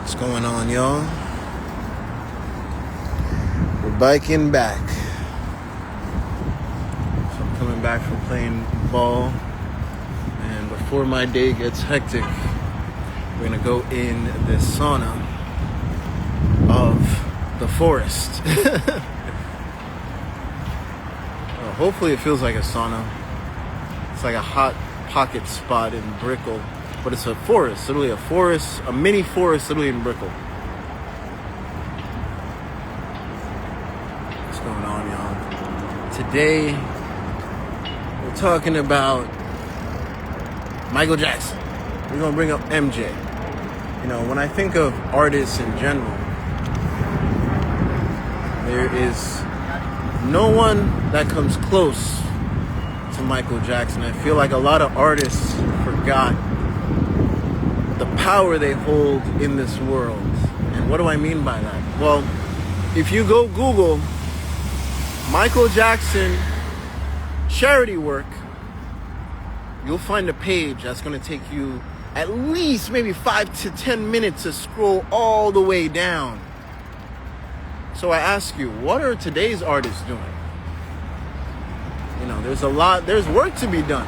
What's going on, y'all? We're biking back. So I'm coming back from playing ball, and before my day gets hectic, we're gonna go in the sauna of the forest. Hopefully it feels like a sauna. It's like a hot pocket spot in Brickell, but it's a forest, literally a forest, a mini forest, literally in Brickell. What's going on, y'all? Today, we're talking about Michael Jackson. We're gonna bring up MJ. You know, when I think of artists in general, there is no one that comes close to Michael Jackson. I feel like a lot of artists forgot the power they hold in this world. And what do I mean by that? Well, if you go Google Michael Jackson charity work, you'll find a page that's going to take you at least maybe 5 to 10 minutes to scroll all the way down. So I ask you, what are today's artists doing? You know, there's work to be done.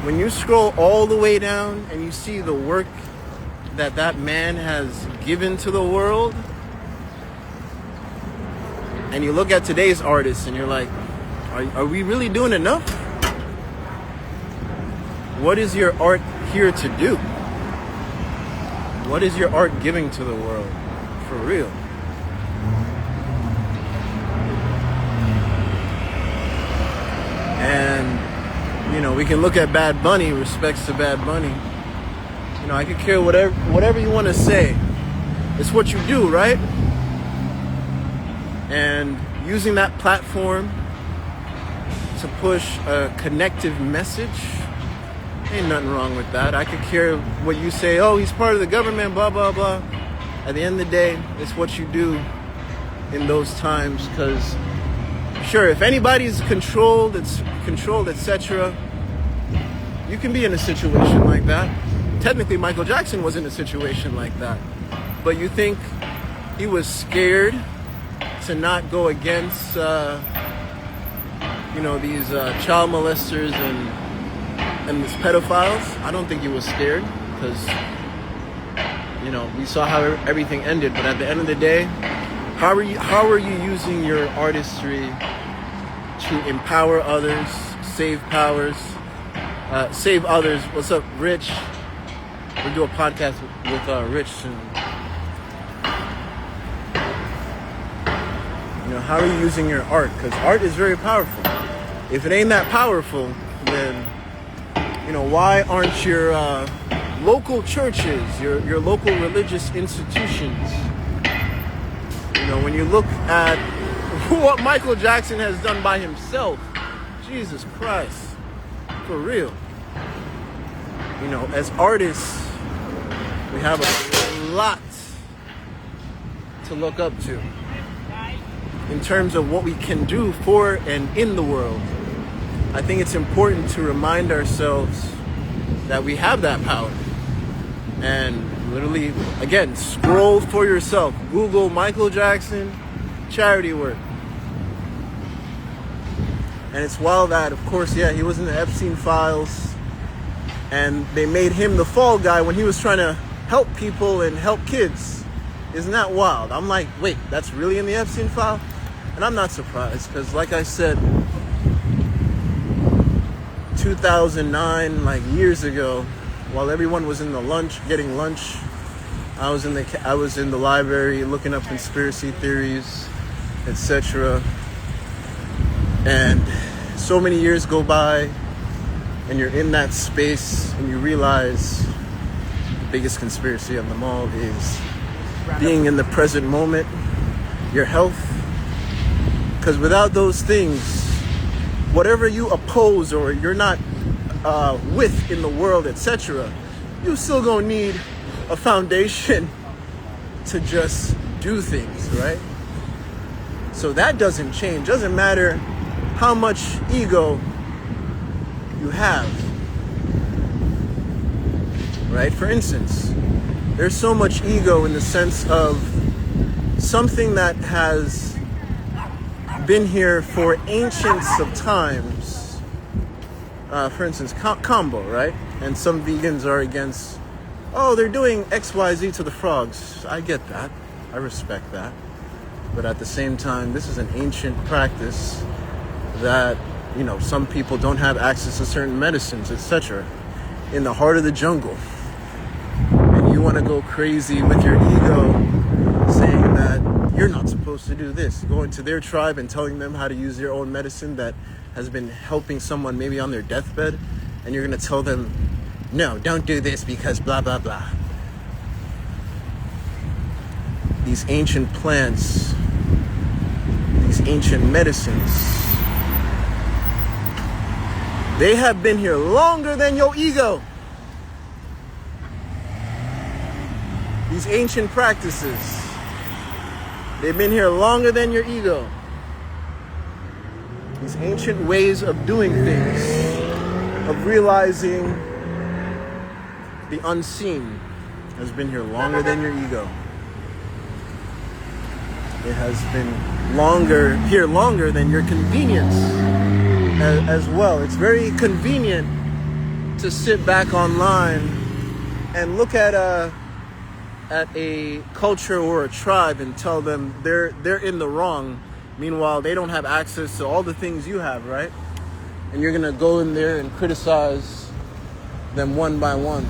When you scroll all the way down and you see the work that man has given to the world, and you look at today's artists and you're like, are we really doing enough? What is your art here to do? What is your art giving to the world? For real. And, you know, we can look at Bad Bunny, respects to Bad Bunny. You know, I could care whatever you want to say. It's what you do, right? And using that platform to push a connective message, ain't nothing wrong with that. I could care what you say, oh, he's part of the government, blah, blah, blah. At the end of the day, it's what you do in those times. Because, sure, if anybody's controlled, etc., you can be in a situation like that. Technically, Michael Jackson was in a situation like that. But you think he was scared to not go against, these child molesters and these pedophiles? I don't think he was scared because, you know, we saw how everything ended. But at the end of the day, how are you using your artistry to empower others, save others? What's up, Rich? We'll do a podcast with Rich soon. You know, how are you using your art? Because art is very powerful. If it ain't that powerful, then, you know, why aren't your local churches, your local religious institutions, you know, when you look at what Michael Jackson has done by himself, Jesus Christ, for real. You know, as artists, we have a lot to look up to in terms of what we can do for and in the world. I think it's important to remind ourselves that we have that power. And literally, again, scroll for yourself. Google Michael Jackson charity work. And it's wild that, of course, yeah, he was in the Epstein files. And they made him the fall guy when he was trying to help people and help kids. Isn't that wild? I'm like, wait, that's really in the Epstein file? And I'm not surprised, because like I said, 2009, like years ago, while everyone was in the getting lunch, I was in the library looking up conspiracy theories, etc. And so many years go by, and you're in that space, and you realize the biggest conspiracy of them all is being in the present moment, your health. Because without those things, whatever you oppose or you're not with in the world, etc., you still gonna need a foundation to just do things, right? So that doesn't change. Doesn't matter how much ego you have. right? For instance, there's so much ego in the sense of something that has been here for ancients of times. For instance, combo, right? And some vegans are against, oh, they're doing XYZ to the frogs. I get that. I respect that. But at the same time, this is an ancient practice that, you know, some people don't have access to certain medicines, etc. in the heart of the jungle. And you want to go crazy with your ego saying that you're not supposed to do this. Going to their tribe and telling them how to use their own medicine that has been helping someone maybe on their deathbed. And you're going to tell them, no, don't do this because blah, blah, blah. These ancient plants, these ancient medicines, they have been here longer than your ego. These ancient practices, they've been here longer than your ego. These ancient ways of doing things, of realizing the unseen, has been here longer than your ego. It has been here longer than your convenience as well. It's very convenient to sit back online and look at a culture or a tribe and tell them they're in the wrong. Meanwhile, they don't have access to all the things you have, right? And you're gonna go in there and criticize them one by one.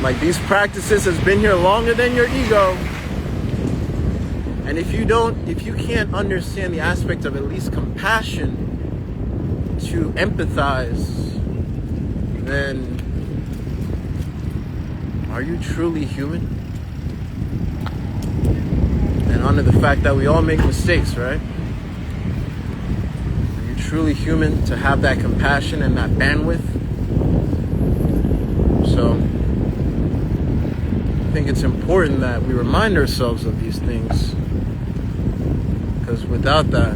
Like, these practices has been here longer than your ego. And if you can't understand the aspect of at least compassion to empathize, then are you truly human? And under the fact that we all make mistakes, right? Are you truly human to have that compassion and that bandwidth? So I think it's important that we remind ourselves of these things, because without that,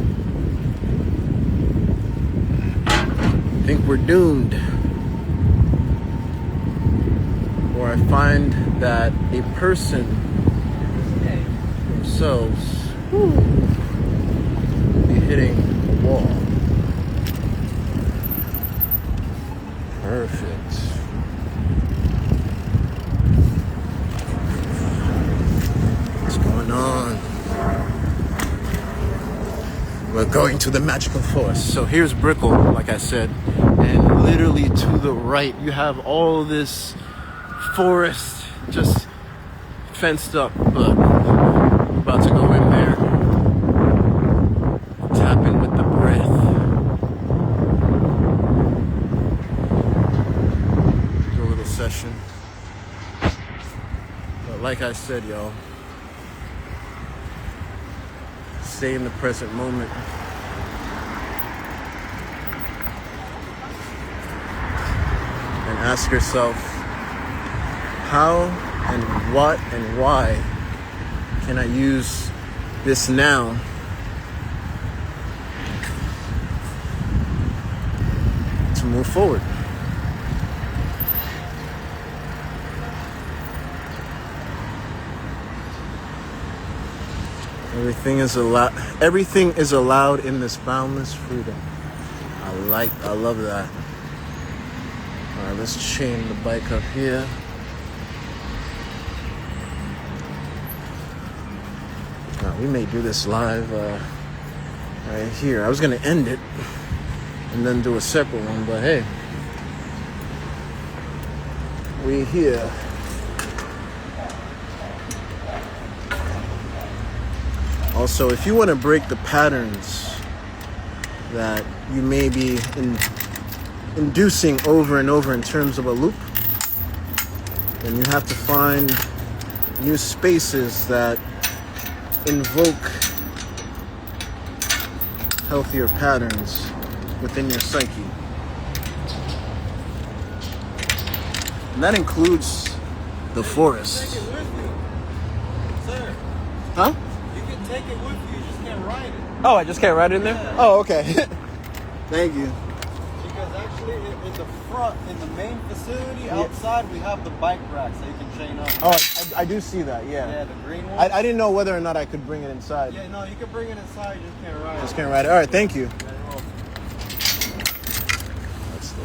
I think we're doomed. Or I find that a person themselves will be hitting a wall. Perfect. On. We're going to the magical forest. So here's Brickell, like I said, and literally to the right you have all this forest just fenced up, but I'm about to go in there, tap in with the breath, do a little session. But like I said, y'all, stay in the present moment. And ask yourself, how and what and why can I use this now to move forward? Everything is allowed in this boundless freedom. I love that. All right, let's chain the bike up here. Now, we may do this live right here. I was gonna end it and then do a separate one, but hey, we here. Also, if you want to break the patterns that you may be inducing over and over in terms of a loop, then you have to find new spaces that invoke healthier patterns within your psyche. And that includes the forest. Take it with you. Sir. Huh? Take it with you, you just can't ride it. Oh, I just can't ride it in there? Yeah. Oh, okay. Thank you. You because actually in the front, in the main facility, outside, we have the bike rack so you can chain up. Oh, I do see that. Yeah. Yeah, the green one. I didn't know whether or not I could bring it inside. Yeah, no, you can bring it inside, you just can't ride it. Just can't ride it. All right, thank you. Yeah, you're welcome. That's the...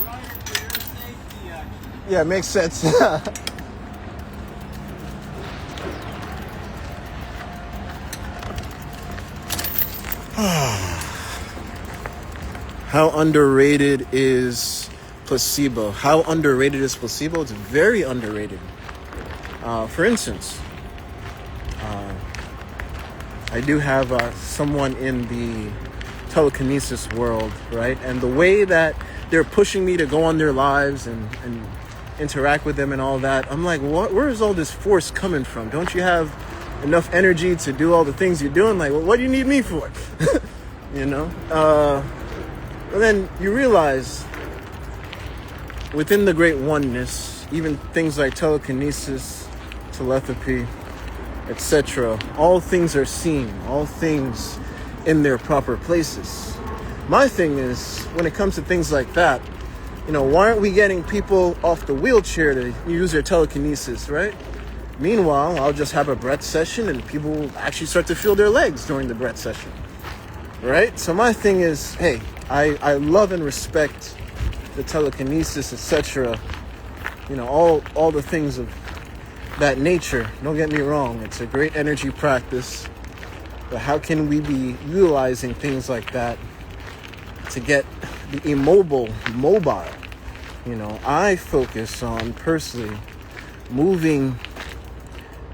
Rider for your safety, actually. Yeah, it makes sense. How underrated is placebo? How underrated is placebo? It's very underrated. For instance, I do have someone in the telekinesis world, right? And the way that they're pushing me to go on their lives and interact with them and all that, I'm like, where is all this force coming from? Don't you have enough energy to do all the things you're doing? Like, well, what do you need me for? You know? And then you realize within the great oneness, even things like telekinesis, telepathy, etc., all things are seen, all things in their proper places. My thing is, when it comes to things like that, you know, why aren't we getting people off the wheelchair to use their telekinesis, right? Meanwhile, I'll just have a breath session and people will actually start to feel their legs during the breath session, right? So my thing is, hey, I love and respect the telekinesis, etc. You know, all the things of that nature. Don't get me wrong. It's a great energy practice. But how can we be utilizing things like that to get the immobile mobile? You know, I focus on personally moving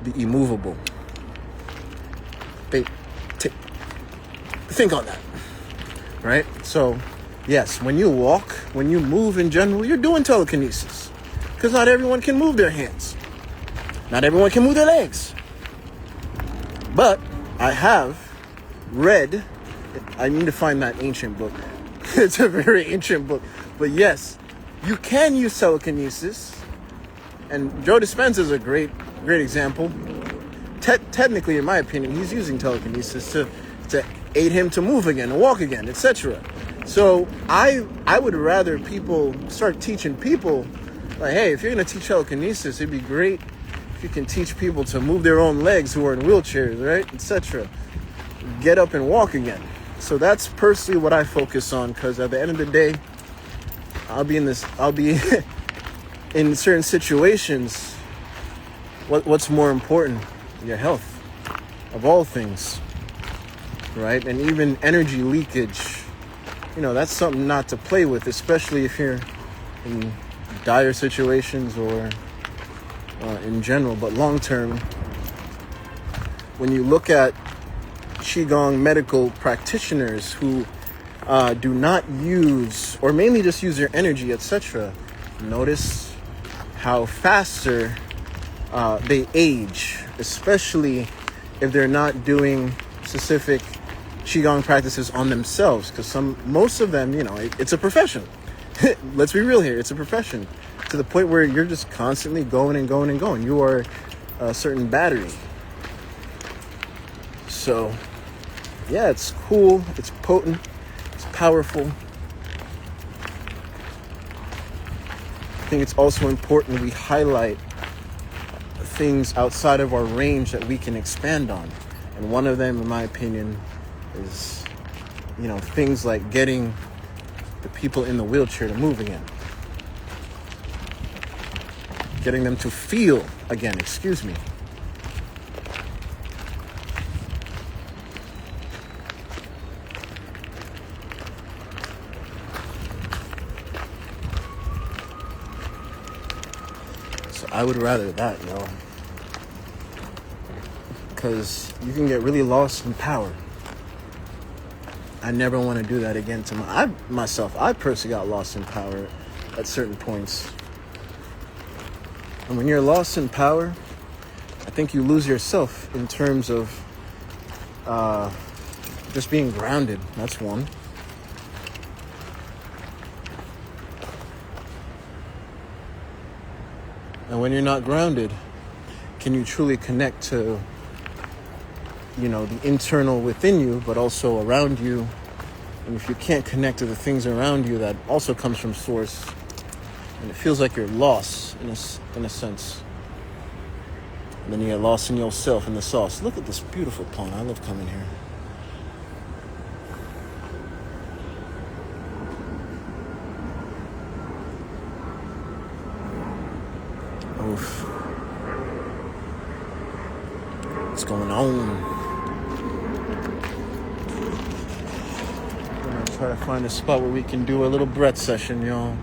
the immovable. Think on that. Right? So, yes, when you walk, when you move in general, you're doing telekinesis. Because not everyone can move their hands. Not everyone can move their legs. But I have read, I need to find that ancient book. It's a very ancient book. But yes, you can use telekinesis. And Joe Dispenza is a great example. Technically, in my opinion, he's using telekinesis to aid him to move again, to walk again, etc. So I would rather people start teaching people, like, hey, if you're going to teach telekinesis, it'd be great if you can teach people to move their own legs who are in wheelchairs, right, etc. Get up and walk again. So that's personally what I focus on, because at the end of the day, I'll be in certain situations. What's more important? Your health, of all things. Right? And even energy leakage, you know, that's something not to play with, especially if you're in dire situations or in general. But long term, when you look at Qigong medical practitioners who do not use, or mainly just use their energy, etc., notice how faster they age, especially if they're not doing specific Qigong practices on themselves, because most of them, you know, it's a profession. Let's be real here. It's a profession to the point where you're just constantly going and going and going. You are a certain battery. So, yeah, it's cool. It's potent. It's powerful. I think it's also important we highlight things outside of our range that we can expand on. And one of them, in my opinion, is, you know, things like getting the people in the wheelchair to move again. Getting them to feel again, excuse me. So I would rather that, yo. Because you can get really lost in power. I never want to do that again to myself. I personally got lost in power at certain points. And when you're lost in power, I think you lose yourself in terms of just being grounded. That's one. And when you're not grounded, can you truly connect to the internal within you, but also around you. And if you can't connect to the things around you, that also comes from source. And it feels like you're lost in a sense. And then you get lost in yourself in the sauce. Look at this beautiful pond. I love coming here. Oof. What's going on? I'm gonna try to find a spot where we can do a little breath session, y'all.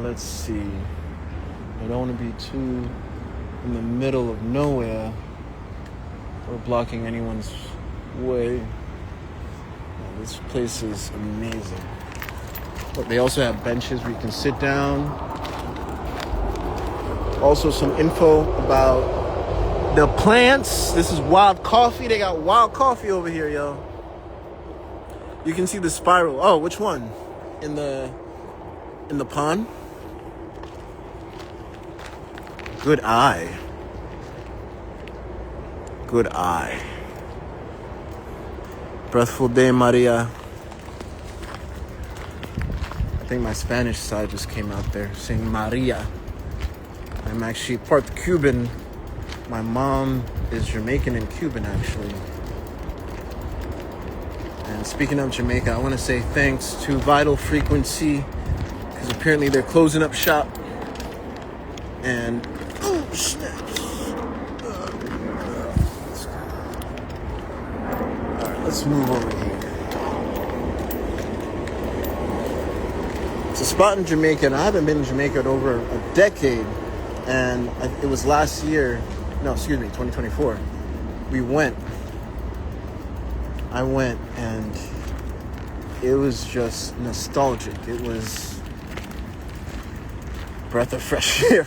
Let's see. I don't want to be too in the middle of nowhere or blocking anyone's way. Oh, this place is amazing. But they also have benches where you can sit down. Also some info about the plants. This is wild coffee. They got wild coffee over here, yo. You can see the spiral. Oh, which one? In the pond? Good eye. Good eye. Breathful day, Maria. I think my Spanish side just came out there saying Maria. I'm actually part Cuban. My mom is Jamaican and Cuban, actually. And speaking of Jamaica, I want to say thanks to Vital Frequency, because apparently they're closing up shop. And oh, snaps. Alright, let's move over here. It's a spot in Jamaica, and I haven't been in Jamaica in over a decade. And it was last year, 2024. I went, and it was just nostalgic. It was breath of fresh air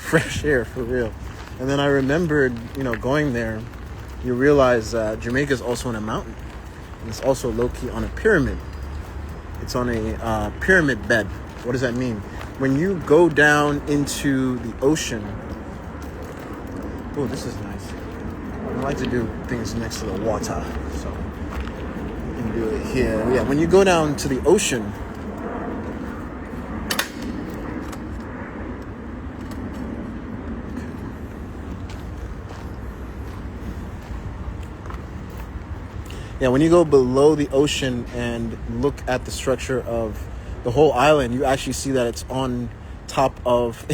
for real. And then I remembered, going there, you realize Jamaica is also on a mountain. And it's also low-key on a pyramid. It's on a pyramid bed. What does that mean? When you go down into the ocean, oh, this is nice. I like to do things next to the water, so you can do it here. Yeah, when you go down to the ocean, when you go below the ocean and look at the structure of the whole island, you actually see that it's on top of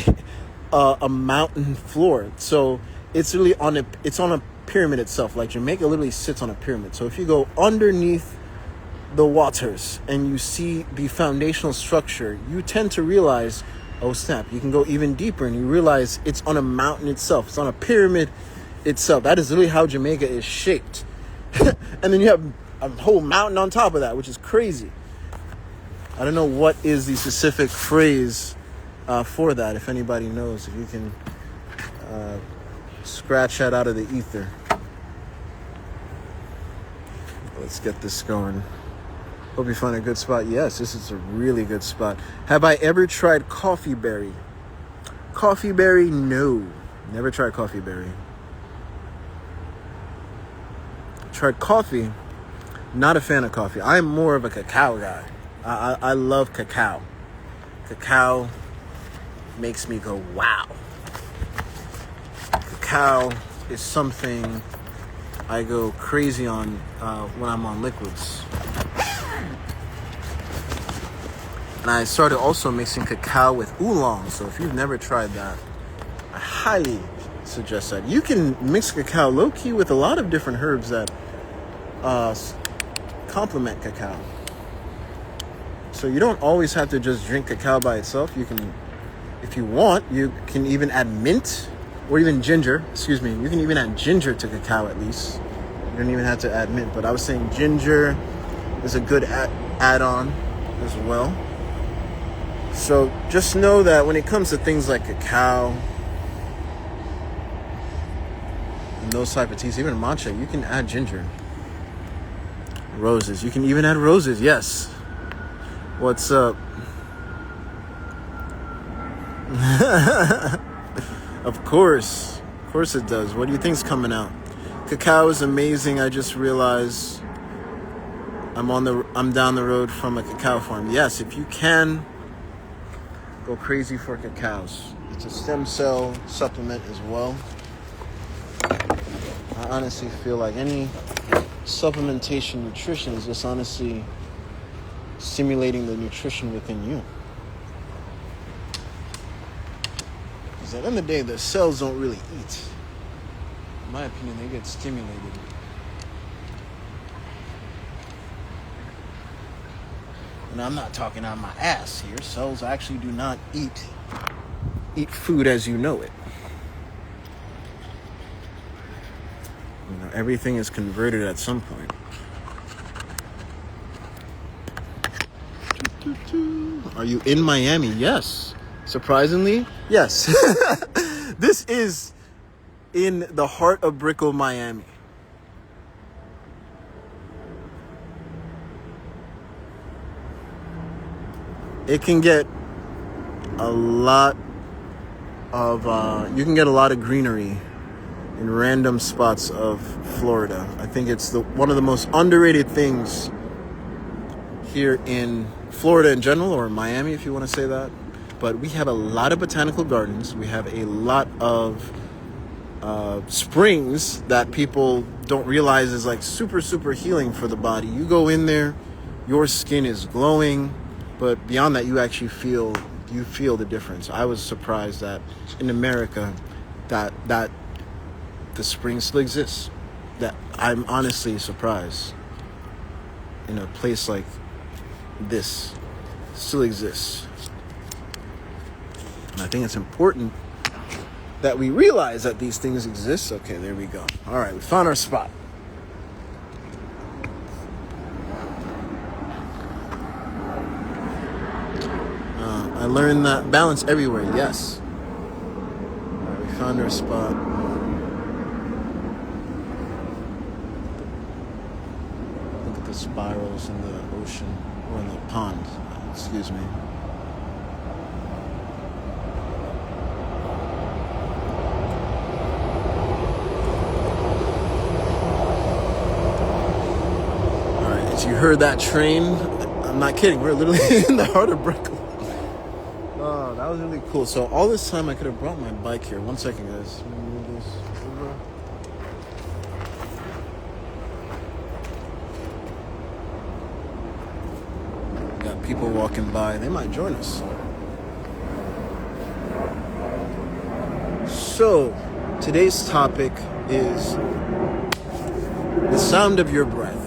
a mountain floor. So it's really on a pyramid itself. Like Jamaica literally sits on a pyramid. So if you go underneath the waters and you see the foundational structure, you tend to realize, oh snap, you can go even deeper and you realize it's on a mountain itself. It's on a pyramid itself. That is literally how Jamaica is shaped. And then you have a whole mountain on top of that, which is crazy. I don't know what is the specific phrase for that. If anybody knows, if you can scratch that out of the ether. Let's get this going. Hope you find a good spot. Yes, this is a really good spot. Have I ever tried Coffee Berry? Coffee Berry? No. Never tried Coffee Berry. Tried coffee. Not a fan of coffee. I'm more of a cacao guy. I love cacao. Cacao makes me go, wow. Cacao is something I go crazy on when I'm on liquids. And I started also mixing cacao with oolong. So if you've never tried that, I highly suggest that. You can mix cacao low-key with a lot of different herbs that complement cacao. So you don't always have to just drink cacao by itself. You can, if you want, you can even add mint or even ginger. Excuse me. You can even add ginger to cacao at least. You don't even have to add mint. But I was saying ginger is a good add-on as well. So just know that when it comes to things like cacao and those type of teas, even matcha, you can add ginger. Roses. You can even add roses. Yes. What's up? Of course it does. What do you think's coming out? Cacao is amazing. I just realized I'm down the road from a cacao farm. Yes, if you can, go crazy for cacaos. It's a stem cell supplement as well. I honestly feel like any supplementation nutrition is just honestly stimulating the nutrition within you. Because at the end of the day, the cells don't really eat. In my opinion, they get stimulated. And I'm not talking out my ass here. Cells actually do not eat food as you know it. You know, everything is converted at some point. Are you in Miami? Yes. Surprisingly, yes. This is in the heart of Brickell, Miami. It can get a lot of, you can get a lot of greenery in random spots of Florida. I think it's one of the most underrated things here in Florida in general, or Miami if you want to say that. But we have a lot of botanical gardens. We have a lot of springs that people don't realize is like super, super healing for the body. You go in there, your skin is glowing, but beyond that, you actually feel the difference. I was surprised that in America that the spring still exists. That I'm honestly surprised in a place like this still exists. And I think it's important that we realize that these things exist. Okay, there we go. All right, we found our spot. I learned that balance everywhere, yes. All right, we found our spot. Look at the spirals in the ocean, or in the pond, excuse me. You heard that train? I'm not kidding. We're literally in the heart of Brickell. Oh, that was really cool. So all this time I could have brought my bike here. One second, guys. Let me move this over. Got people walking by. They might join us. So today's topic is the sound of your breath.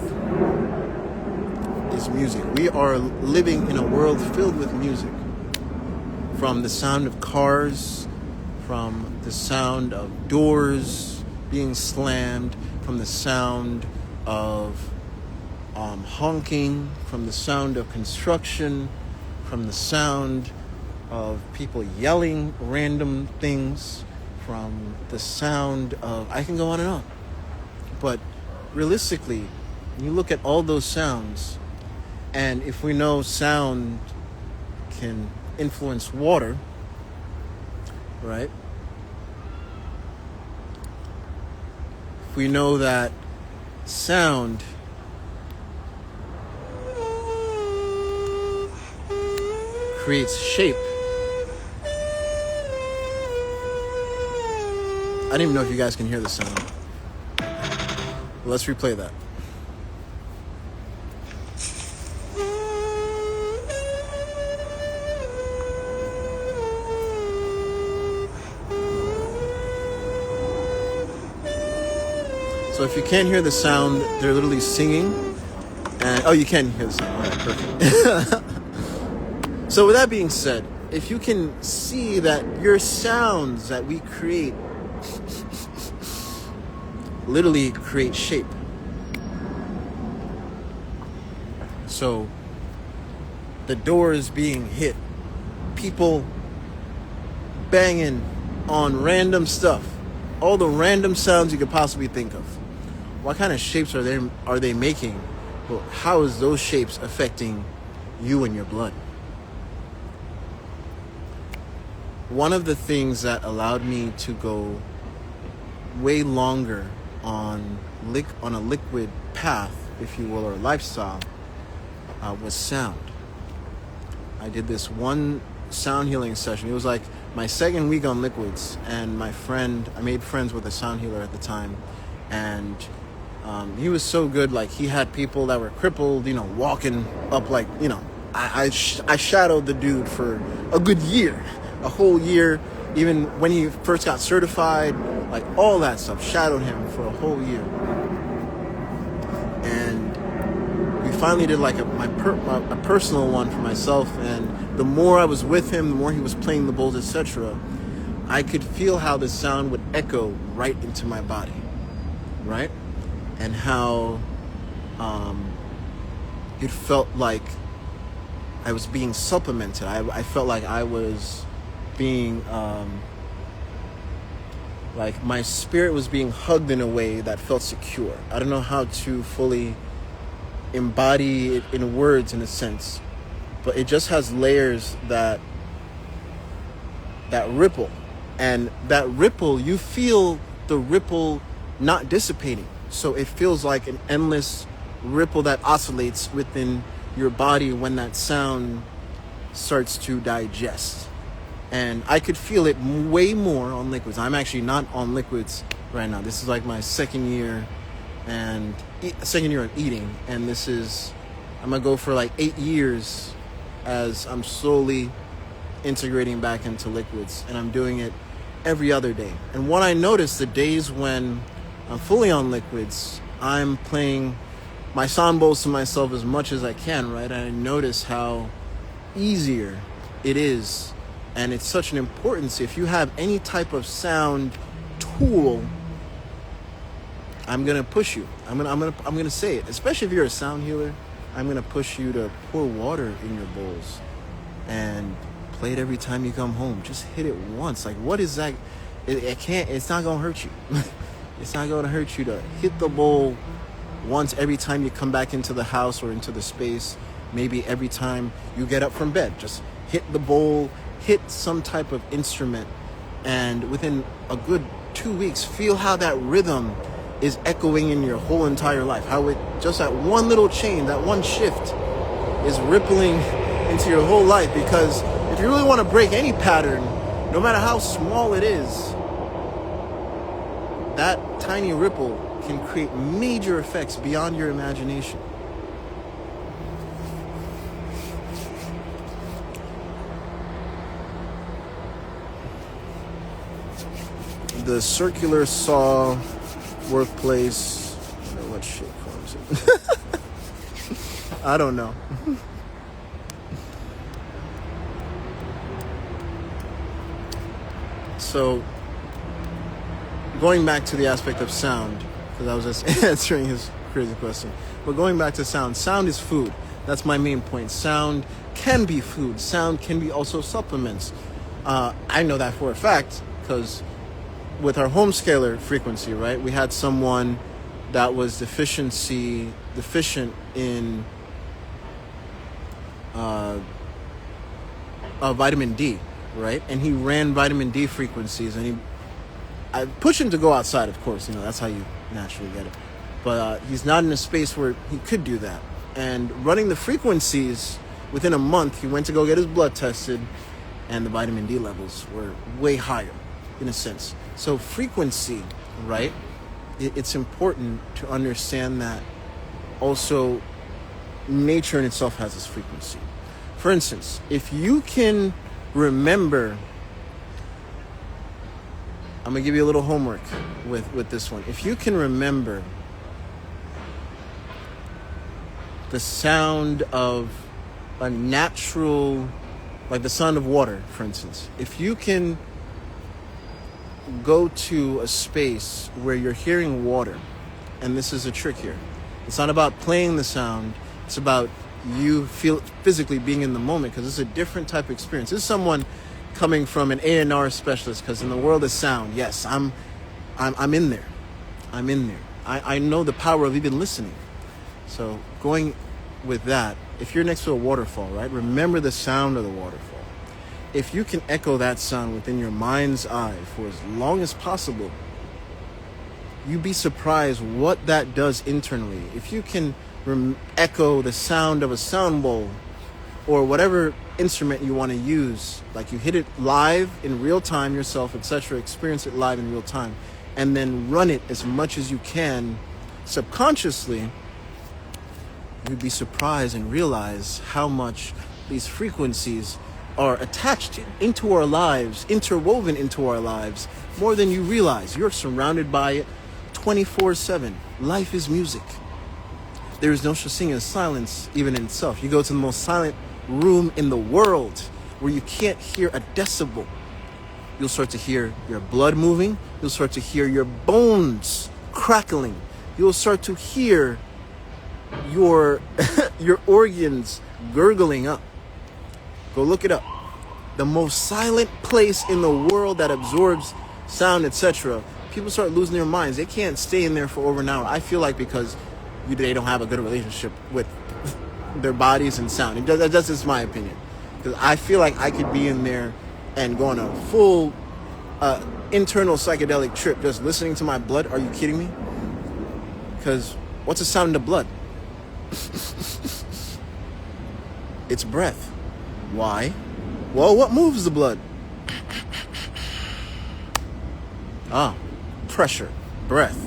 Music. We are living in a world filled with music. From the sound of cars, from the sound of doors being slammed, from the sound of honking, from the sound of construction, from the sound of people yelling random things, from the sound of, I can go on and on. But realistically, when you look at all those sounds, and if we know sound can influence water, right? If we know that sound creates shape. I don't even know if you guys can hear the sound. Let's replay that. So if you can't hear the sound, they're literally singing. And you can hear the sound. All right, perfect. So with that being said, if you can see that your sounds that we create literally create shape. So the doors being hit, people banging on random stuff, all the random sounds you could possibly think of. What kind of shapes are they making? Well, how is those shapes affecting you and your blood? One of the things that allowed me to go way longer on a liquid path, if you will, or lifestyle, was sound. I did this one sound healing session. It was like my second week on liquids, and I made friends with a sound healer at the time, and he was so good. Like, he had people that were crippled, walking up, like, I shadowed the dude for a good year, a whole year. Even when he first got certified, like all that stuff, shadowed him for a whole year. And we finally did like a personal one for myself. And the more I was with him, the more he was playing the bowls, etc., I could feel how the sound would echo right into my body, right? And how it felt like I was being supplemented. I felt like I was being like my spirit was being hugged in a way that felt secure. I don't know how to fully embody it in words, in a sense, but it just has layers that ripple, and that ripple, you feel the ripple not dissipating. So it feels like an endless ripple that oscillates within your body when that sound starts to digest. And I could feel it way more on liquids. I'm actually not on liquids right now. This is like my second year of eating. And I'm going to go for like 8 years as I'm slowly integrating back into liquids. And I'm doing it every other day. And what I notice, the days when I'm fully on liquids, I'm playing my sound bowls to myself as much as I can, right? And I notice how easier it is. And it's such an importance. If you have any type of sound tool, I'm gonna push you. I'm gonna say it. Especially if you're a sound healer, I'm gonna push you to pour water in your bowls and play it every time you come home. Just hit it once. Like, what is that? It's not gonna hurt you. It's not gonna hurt you to hit the bowl once every time you come back into the house or into the space. Maybe every time you get up from bed, just hit the bowl. Hit some type of instrument, and within a good 2 weeks, feel how that rhythm is echoing in your whole entire life. How it, just that one little chain, that one shift is rippling into your whole life. Because if you really want to break any pattern, no matter how small it is, that tiny ripple can create major effects beyond your imagination. The circular saw workplace. I don't know what shit forms it. I don't know. So, going back to the aspect of sound, because I was just answering his crazy question. But going back to sound is food. That's my main point. Sound can be food. Sound can be also supplements. I know that for a fact, because with our home scalar frequency, right? We had someone that was deficient in vitamin D, right? And he ran vitamin D frequencies, and I pushed him to go outside, of course. That's how you naturally get it. But he's not in a space where he could do that. And running the frequencies, within a month, he went to go get his blood tested, and the vitamin D levels were way higher, in a sense. So frequency, right? It's important to understand that also nature in itself has this frequency. For instance, if you can remember, I'm going to give you a little homework with this one. If you can remember the sound of a natural, like the sound of water, for instance, if you can go to a space where you're hearing water, and this is a trick here. It's not about playing the sound. It's about you physically being in the moment, because it's a different type of experience. This is someone coming from an A&R specialist, because in the world of sound, yes, I'm in there. I'm in there. I know the power of even listening. So going with that, if you're next to a waterfall, right, remember the sound of the waterfall. If you can echo that sound within your mind's eye for as long as possible, you'd be surprised what that does internally. If you can echo the sound of a sound bowl or whatever instrument you want to use, like you hit it live in real time yourself, etc., experience it live in real time, and then run it as much as you can subconsciously, you'd be surprised and realize how much these frequencies are attached into our lives, interwoven into our lives, more than you realize. You're surrounded by it 24/7. Life is music. There is no such thing as silence, even in itself. You go to the most silent room in the world where you can't hear a decibel. You'll start to hear your blood moving. You'll start to hear your bones crackling. You'll start to hear your your organs gurgling up. Go look it up. The most silent place in the world that absorbs sound, etc. People start losing their minds. They can't stay in there for over an hour. I feel like because they don't have a good relationship with their bodies and sound. That's just my opinion. Because I feel like I could be in there and go on a full internal psychedelic trip just listening to my blood. Are you kidding me? Because what's the sound of blood? It's breath. Why? Well, what moves the blood? Pressure, breath.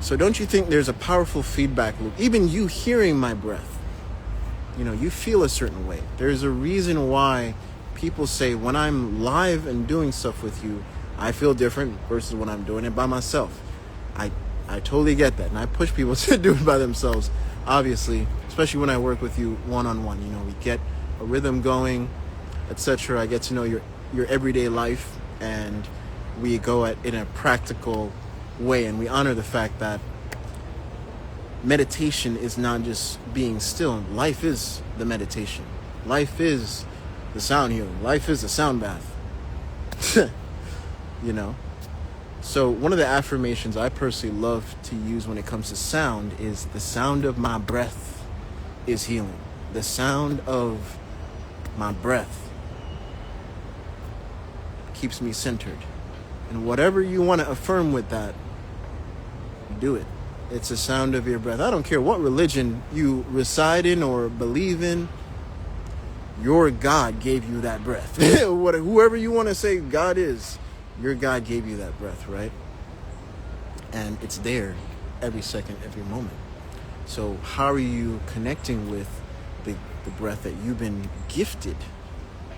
So don't you think there's a powerful feedback loop? Even you hearing my breath, you feel a certain way. There's a reason why people say when I'm live and doing stuff with you, I feel different versus when I'm doing it by myself. I totally get that. And I push people to do it by themselves, obviously, especially when I work with you one-on-one. We get a rhythm going, etc. I get to know your everyday life, and we go at in a practical way, and we honor the fact that meditation is not just being still. Life is the meditation. Life is the sound healing. Life is the sound bath. So one of the affirmations I personally love to use when it comes to sound is the sound of my breath is healing. The sound of my breath keeps me centered. And whatever you want to affirm with that, do it. It's the sound of your breath. I don't care what religion you reside in or believe in. Your God gave you that breath. Whoever you want to say God is, your God gave you that breath, right? And it's there every second, every moment. So how are you connecting with the breath that you've been gifted,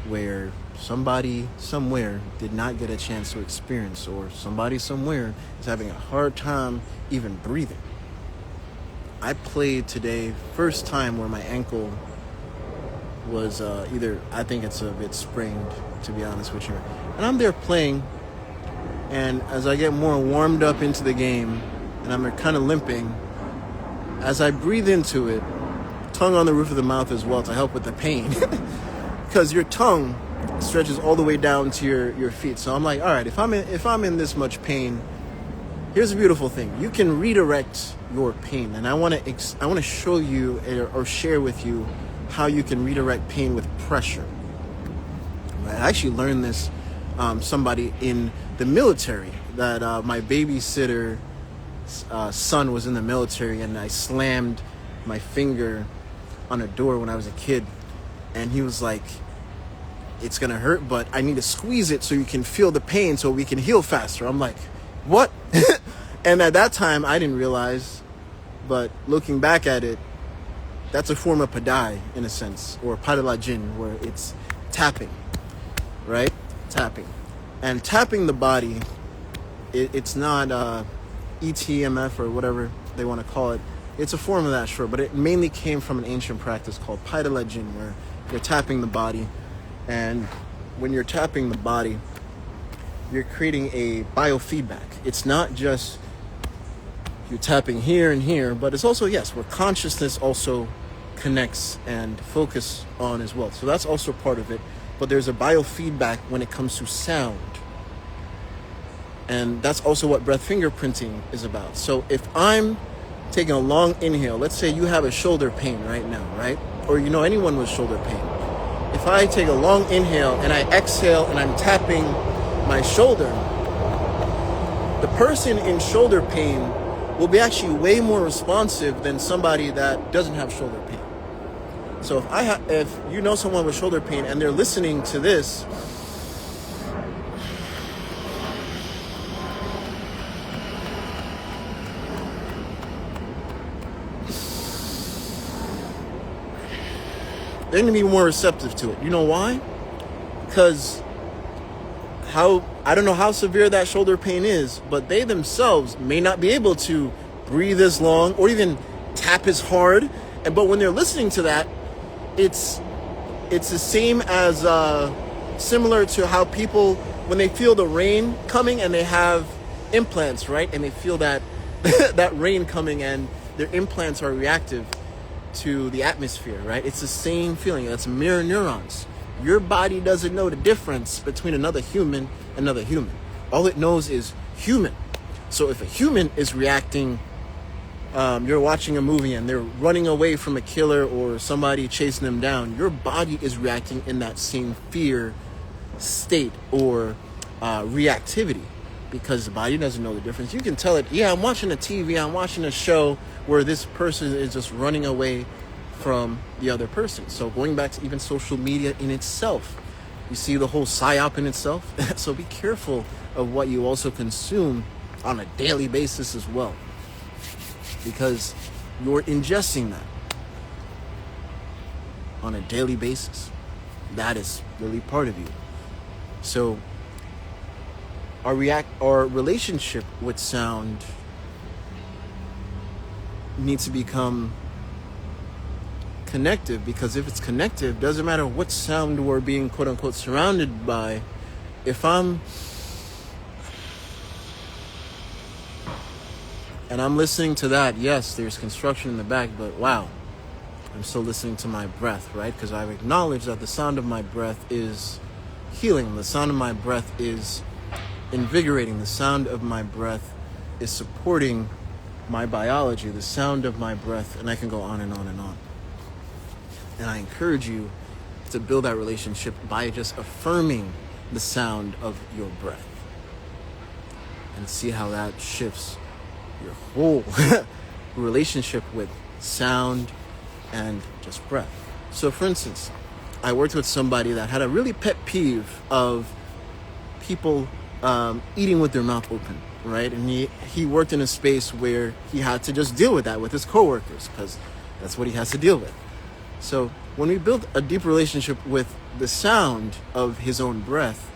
where somebody somewhere did not get a chance to experience, or somebody somewhere is having a hard time even breathing? I played today, first time where my ankle was I think it's a bit sprained, to be honest with you. And I'm there playing, and as I get more warmed up into the game, and I'm kind of limping, as I breathe into it, tongue on the roof of the mouth as well to help with the pain. Because your tongue stretches all the way down to your feet. So I'm like, all right, if I'm in this much pain, here's a beautiful thing. You can redirect your pain, and I want to show you or share with you how you can redirect pain with pressure. I actually learned this somebody in the military, that my babysitter son was in the military, and I slammed my finger on a door when I was a kid, and he was like, it's gonna hurt, but I need to squeeze it so you can feel the pain so we can heal faster. I'm like, what? And at that time I didn't realize, but looking back at it, that's a form of padai in a sense, or padalajin, where it's tapping, right? Tapping. And tapping the body, it's not ETMF or whatever they want to call it. It's a form of that, sure, but it mainly came from an ancient practice called padalajin, where you're tapping the body. And when you're tapping the body, you're creating a biofeedback. It's not just you're tapping here and here, but it's also, yes, where consciousness also connects and focus on as well. So that's also part of it. But there's a biofeedback when it comes to sound. And that's also what breath fingerprinting is about. So if I'm taking a long inhale, let's say you have a shoulder pain right now, right? Or anyone with shoulder pain. If I take a long inhale and I exhale and I'm tapping my shoulder, the person in shoulder pain will be actually way more responsive than somebody that doesn't have shoulder pain. So if you know someone with shoulder pain and they're listening to this, they're going to be more receptive to it. You know why? Because I don't know how severe that shoulder pain is, but they themselves may not be able to breathe as long or even tap as hard. But when they're listening to that, it's the same as similar to how people, when they feel the rain coming and they have implants, right? And they feel that that rain coming and their implants are reactive to the atmosphere, right? It's the same feeling. That's mirror neurons. Your body doesn't know the difference between another human and another human. All it knows is human. So if a human is reacting, you're watching a movie and they're running away from a killer or somebody chasing them down, your body is reacting in that same fear state or reactivity, because the body doesn't know the difference. You can tell it, yeah, I'm watching a TV, I'm watching a show where this person is just running away from the other person. So going back to even social media in itself, you see the whole psyop in itself. So be careful of what you also consume on a daily basis as well, because you're ingesting that on a daily basis. That is really part of you. So our relationship with sound needs to become connective, because if it's connective, doesn't matter what sound we're being quote unquote surrounded by. If I'm listening to that, yes, there's construction in the back, but wow, I'm still listening to my breath, right? Because I've acknowledged that the sound of my breath is healing. The sound of my breath is invigorating. The sound of my breath is supporting my biology. The sound of my breath, and I can go on and on and on. And I encourage you to build that relationship by just affirming the sound of your breath, and see how that shifts your whole relationship with sound and just breath. So for instance, I worked with somebody that had a really pet peeve of people eating with their mouth open, right? And he worked in a space where he had to just deal with that with his coworkers, because that's what he has to deal with. So when we built a deep relationship with the sound of his own breath,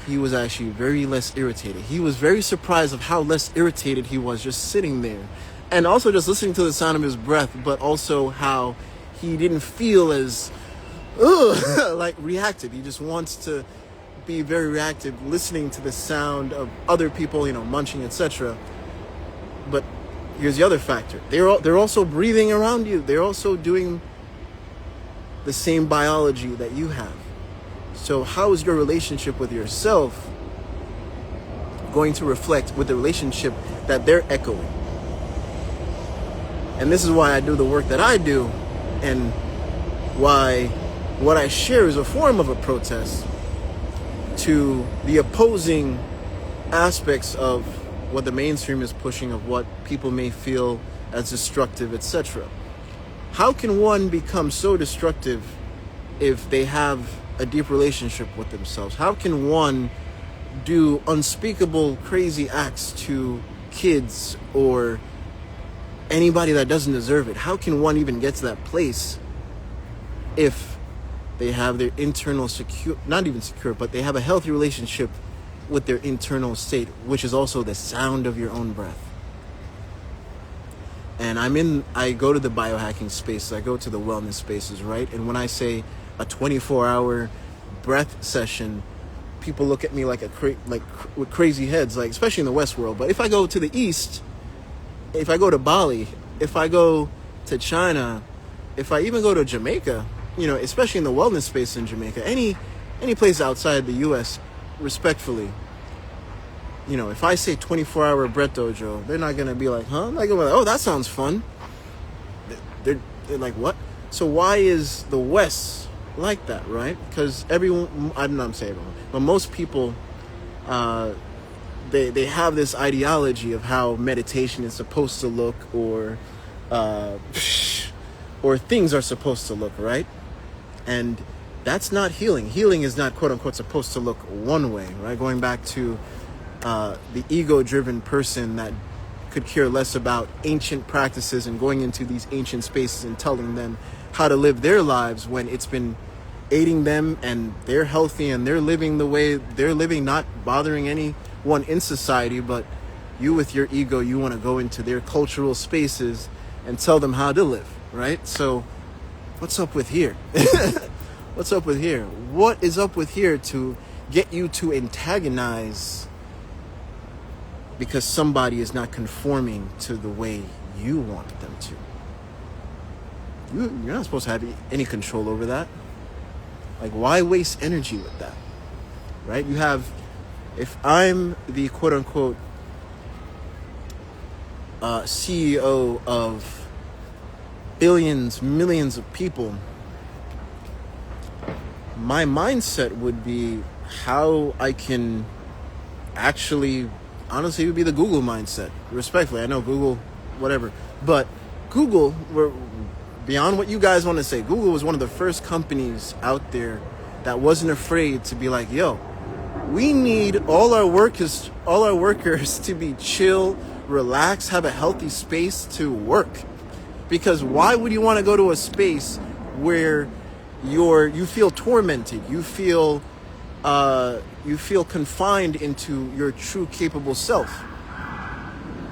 he was actually very less irritated. He was very surprised of how less irritated he was just sitting there, and also just listening to the sound of his breath, but also how he didn't feel as like reactive. He just wants to be very reactive, listening to the sound of other people, munching, etc. But here's the other factor. They're also breathing around you. They're also doing the same biology that you have. So how is your relationship with yourself going to reflect with the relationship that they're echoing? And this is why I do the work that I do, and why what I share is a form of a protest to the opposing aspects of what the mainstream is pushing, of what people may feel as destructive, etc. How can one become so destructive if they have a deep relationship with themselves? How can one do unspeakable, crazy acts to kids or anybody that doesn't deserve it? How can one even get to that place if they have their internal not even secure, but they have a healthy relationship with their internal state, which is also the sound of your own breath? And I go to the biohacking spaces, I go to the wellness spaces, right? And when I say a 24-hour breath session, people look at me like with crazy heads, like especially in the West world. But if I go to the East, if I go to Bali, if I go to China, if I even go to Jamaica, especially in the wellness space in Jamaica, any place outside the U.S., respectfully, if I say 24-hour breath dojo, they're not gonna be like, huh? Like, oh, that sounds fun. They're like, what? So why is the West like that, right? Because everyone, I'm not saying everyone, but most people they have this ideology of how meditation is supposed to look, or things are supposed to look, right? And that's not healing. Healing is not, quote unquote, supposed to look one way, right? Going back to the ego-driven person that could care less about ancient practices and going into these ancient spaces and telling them how to live their lives when it's been aiding them and they're healthy and they're living the way they're living, not bothering anyone in society. But you, with your ego, you want to go into their cultural spaces and tell them how to live, right? So what's up with here? What's up with here? What is up with here to get you to antagonize because somebody is not conforming to the way you want them to? You're not supposed to have any control over that. Like, why waste energy with that? Right? You have, if I'm the quote unquote CEO of billions, millions of people, my mindset would be how I can actually, honestly, it would be the Google mindset. Respectfully, I know Google, whatever. But Google, beyond what you guys want to say, Google was one of the first companies out there that wasn't afraid to be like, yo, we need all our workers to be chill, relax, have a healthy space to work. Because why would you want to go to a space where you feel tormented, you feel confined into your true capable self?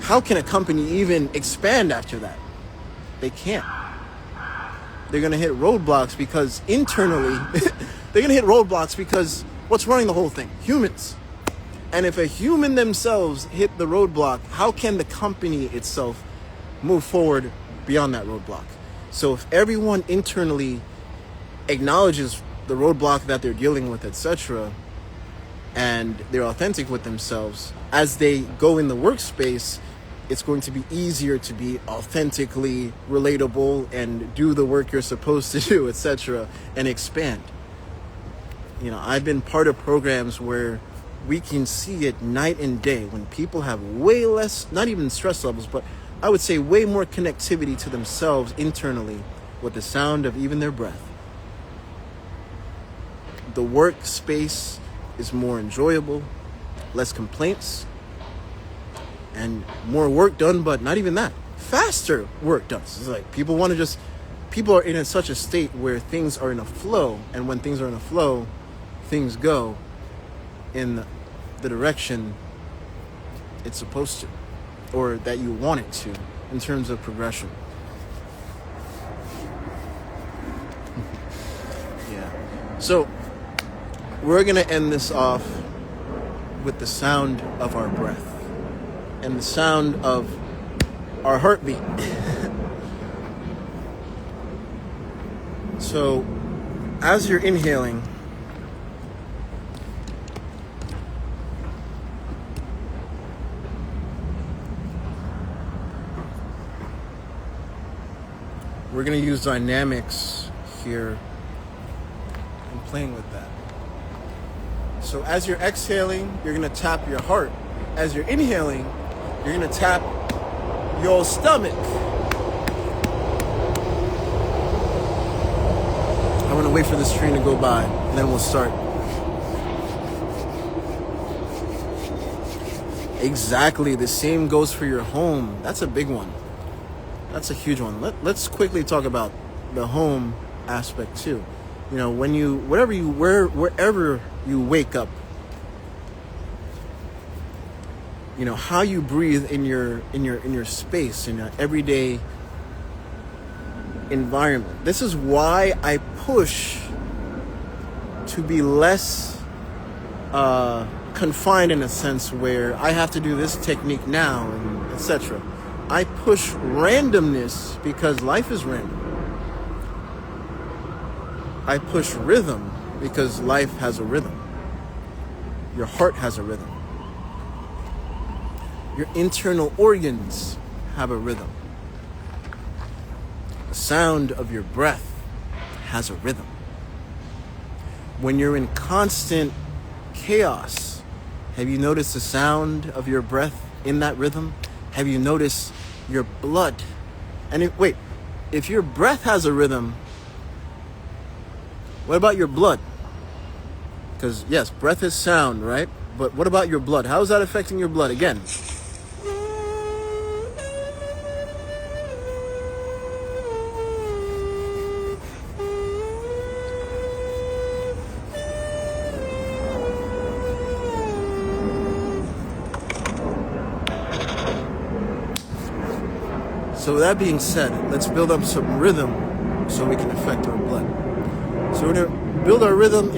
How can a company even expand after that? They can't. They're going to hit roadblocks because internally, they're going to hit roadblocks because what's running the whole thing? Humans. And if a human themselves hit the roadblock, how can the company itself move forward beyond that roadblock? So if everyone internally acknowledges the roadblock that they're dealing with, etc., and they're authentic with themselves, as they go in the workspace, it's going to be easier to be authentically relatable and do the work you're supposed to do, etc., and expand. You know, I've been part of programs where we can see it night and day when people have way less, not even stress levels, but I would say way more connectivity to themselves internally with the sound of even their breath. The workspace is more enjoyable, less complaints, and more work done, but not even that. Faster work done. It's like people are in such a state where things are in a flow, and when things are in a flow, things go in the direction it's supposed to, or that you want it to, in terms of progression. Yeah. So we're going to end this off with the sound of our breath and the sound of our heartbeat. So as you're inhaling, we're going to use dynamics here and playing with that. So as you're exhaling, you're going to tap your heart. As you're inhaling, you're going to tap your stomach. I'm going to wait for this train to go by, and then we'll start. Exactly. The same goes for your home. That's a big one. That's a huge one. Let's quickly talk about the home aspect too. You know, wherever you wake up, you know, how you breathe in your space, in your everyday environment. This is why I push to be less confined, in a sense where I have to do this technique now, and etc. I push randomness because life is random. I push rhythm because life has a rhythm. Your heart has a rhythm. Your internal organs have a rhythm. The sound of your breath has a rhythm. When you're in constant chaos, Have you noticed the sound of your breath in that rhythm? Have you noticed your blood? And if your breath has a rhythm, what about your blood? Because yes, breath is sound, right? But what about your blood? How is that affecting your blood? Again. So with that being said, let's build up some rhythm so we can affect our blood. So we're gonna build our rhythm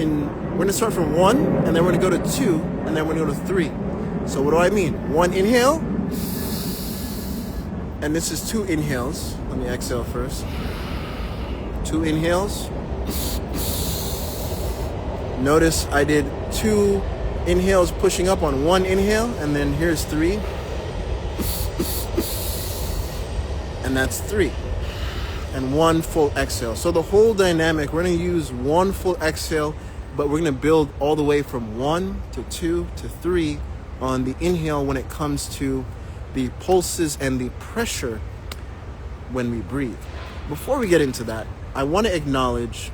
we're gonna start from 1, and then we're gonna go to 2, and then we're gonna go to 3. So what do I mean? 1 inhale, and this is 2 inhales. Let me exhale first. 2 inhales. Notice I did 2 inhales pushing up on 1 inhale, and then here's 3. And that's 3. And 1 full exhale. So the whole dynamic, we're going to use 1 full exhale, but we're going to build all the way from 1 to 2 to 3 on the inhale when it comes to the pulses and the pressure when we breathe. Before we get into that, I want to acknowledge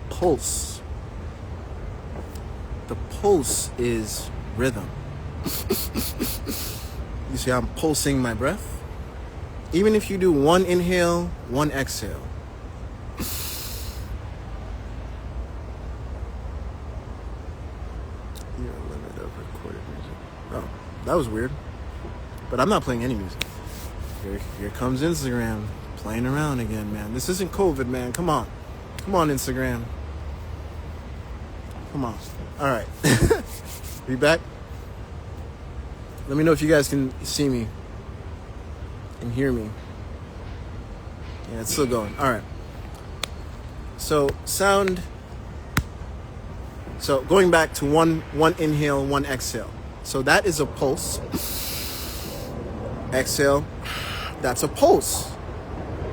pulse. The pulse is rhythm. You see, I'm pulsing my breath. Even if you do 1 inhale, 1 exhale. Your limit of recorded music. Oh, that was weird. But I'm not playing any music. Here comes Instagram playing around again, man. This isn't COVID, man. Come on. Come on, Instagram. Come on. All right. We back? Let me know if you guys can see me and hear me. Yeah, it's still going. All right. So sound. So going back to one inhale, 1 exhale. So that is a pulse. Exhale. That's a pulse.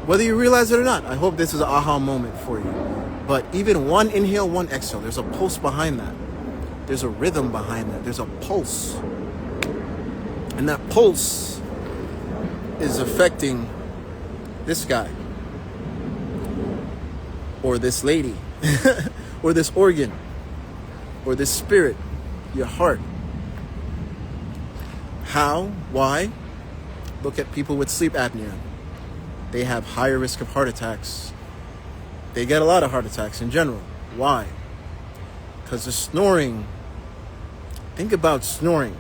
Whether you realize it or not, I hope this is an aha moment for you. But even 1 inhale, 1 exhale, there's a pulse behind that. There's a rhythm behind that. There's a pulse. And that pulse is affecting this guy or this lady or this organ or this spirit, your heart. How? Why? Look at people with sleep apnea. They have higher risk of heart attacks. They get a lot of heart attacks in general. Why? Because the snoring. Think about snoring.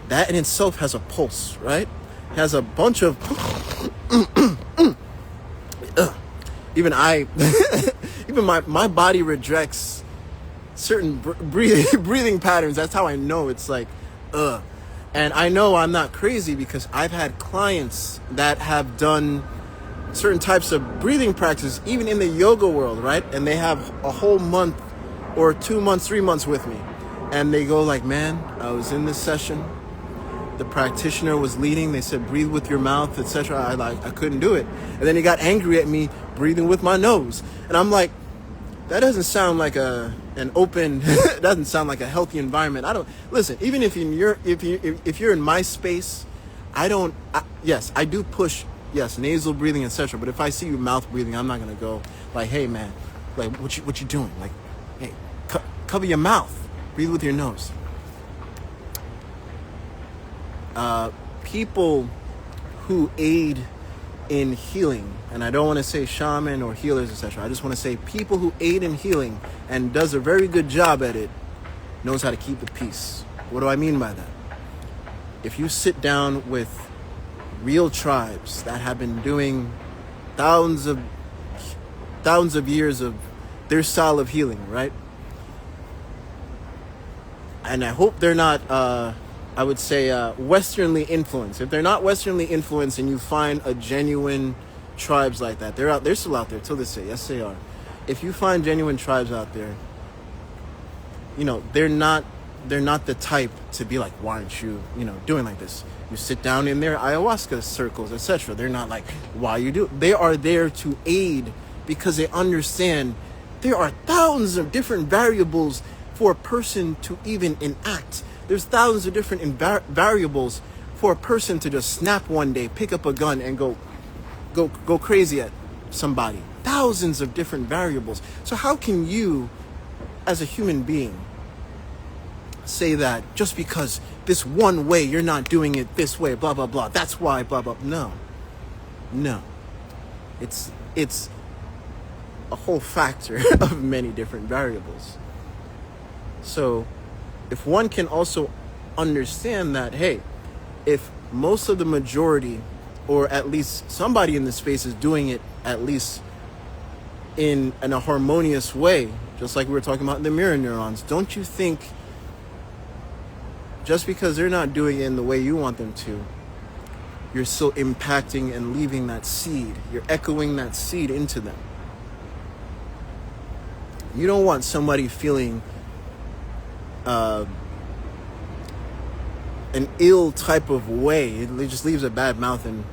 That in itself has a pulse, right? Has a bunch of even my body rejects certain breathing patterns. That's how I know it's like and I know I'm not crazy because I've had clients that have done certain types of breathing practices even in the yoga world, right? And they have a whole month or 2 months, 3 months with me, and they go like, man, I was in this session. The practitioner was leading. They said, breathe with your mouth, etc. I couldn't do it. And then he got angry at me breathing with my nose. And I'm like, that doesn't sound like an open, it doesn't sound like a healthy environment. Listen, even if you're in my space, I do push, nasal breathing, etc. But if I see you mouth breathing, I'm not going to go like, hey man, like what you doing? Like, hey, cover your mouth, breathe with your nose. People who aid in healing, and I don't want to say shaman or healers, etc. I just want to say people who aid in healing and does a very good job at it knows how to keep the peace. What do I mean by that? If you sit down with real tribes that have been doing thousands of years of their style of healing, right? And I hope they're not I would say Westernly influenced. If they're not Westernly influenced and you find a genuine tribes like that, they're still out there till this day. Yes, they are. If you find genuine tribes out there, they're not the type to be like, why aren't you, doing like this? You sit down in their ayahuasca circles, etc. They're not like, why you do? They are there to aid because they understand there are thousands of different variables for a person to even enact There's thousands of different variables for a person to just snap one day, pick up a gun, and go crazy at somebody. Thousands of different variables. So how can you, as a human being, say that just because this one way you're not doing it this way, blah blah blah, that's why, blah blah? No. It's a whole factor of many different variables. So if one can also understand that, hey, if most of the majority, or at least somebody in the space, is doing it at least in a harmonious way, just like we were talking about in the mirror neurons, don't you think just because they're not doing it in the way you want them to, you're still impacting and leaving that seed? You're echoing that seed into them. You don't want somebody feeling an ill type of way. It just leaves a bad mouth in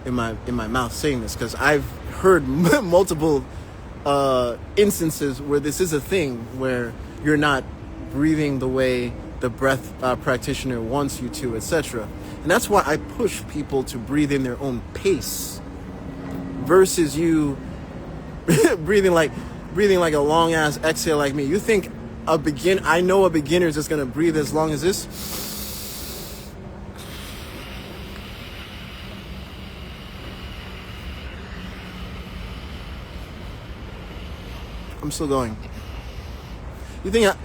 my mouth saying this, because I've heard multiple instances where this is a thing, where you're not breathing the way the breath practitioner wants you to, etc. And that's why I push people to breathe in their own pace, versus you breathing like a long ass exhale like me. You think I know a beginner is just gonna breathe as long as this? I'm still going. You think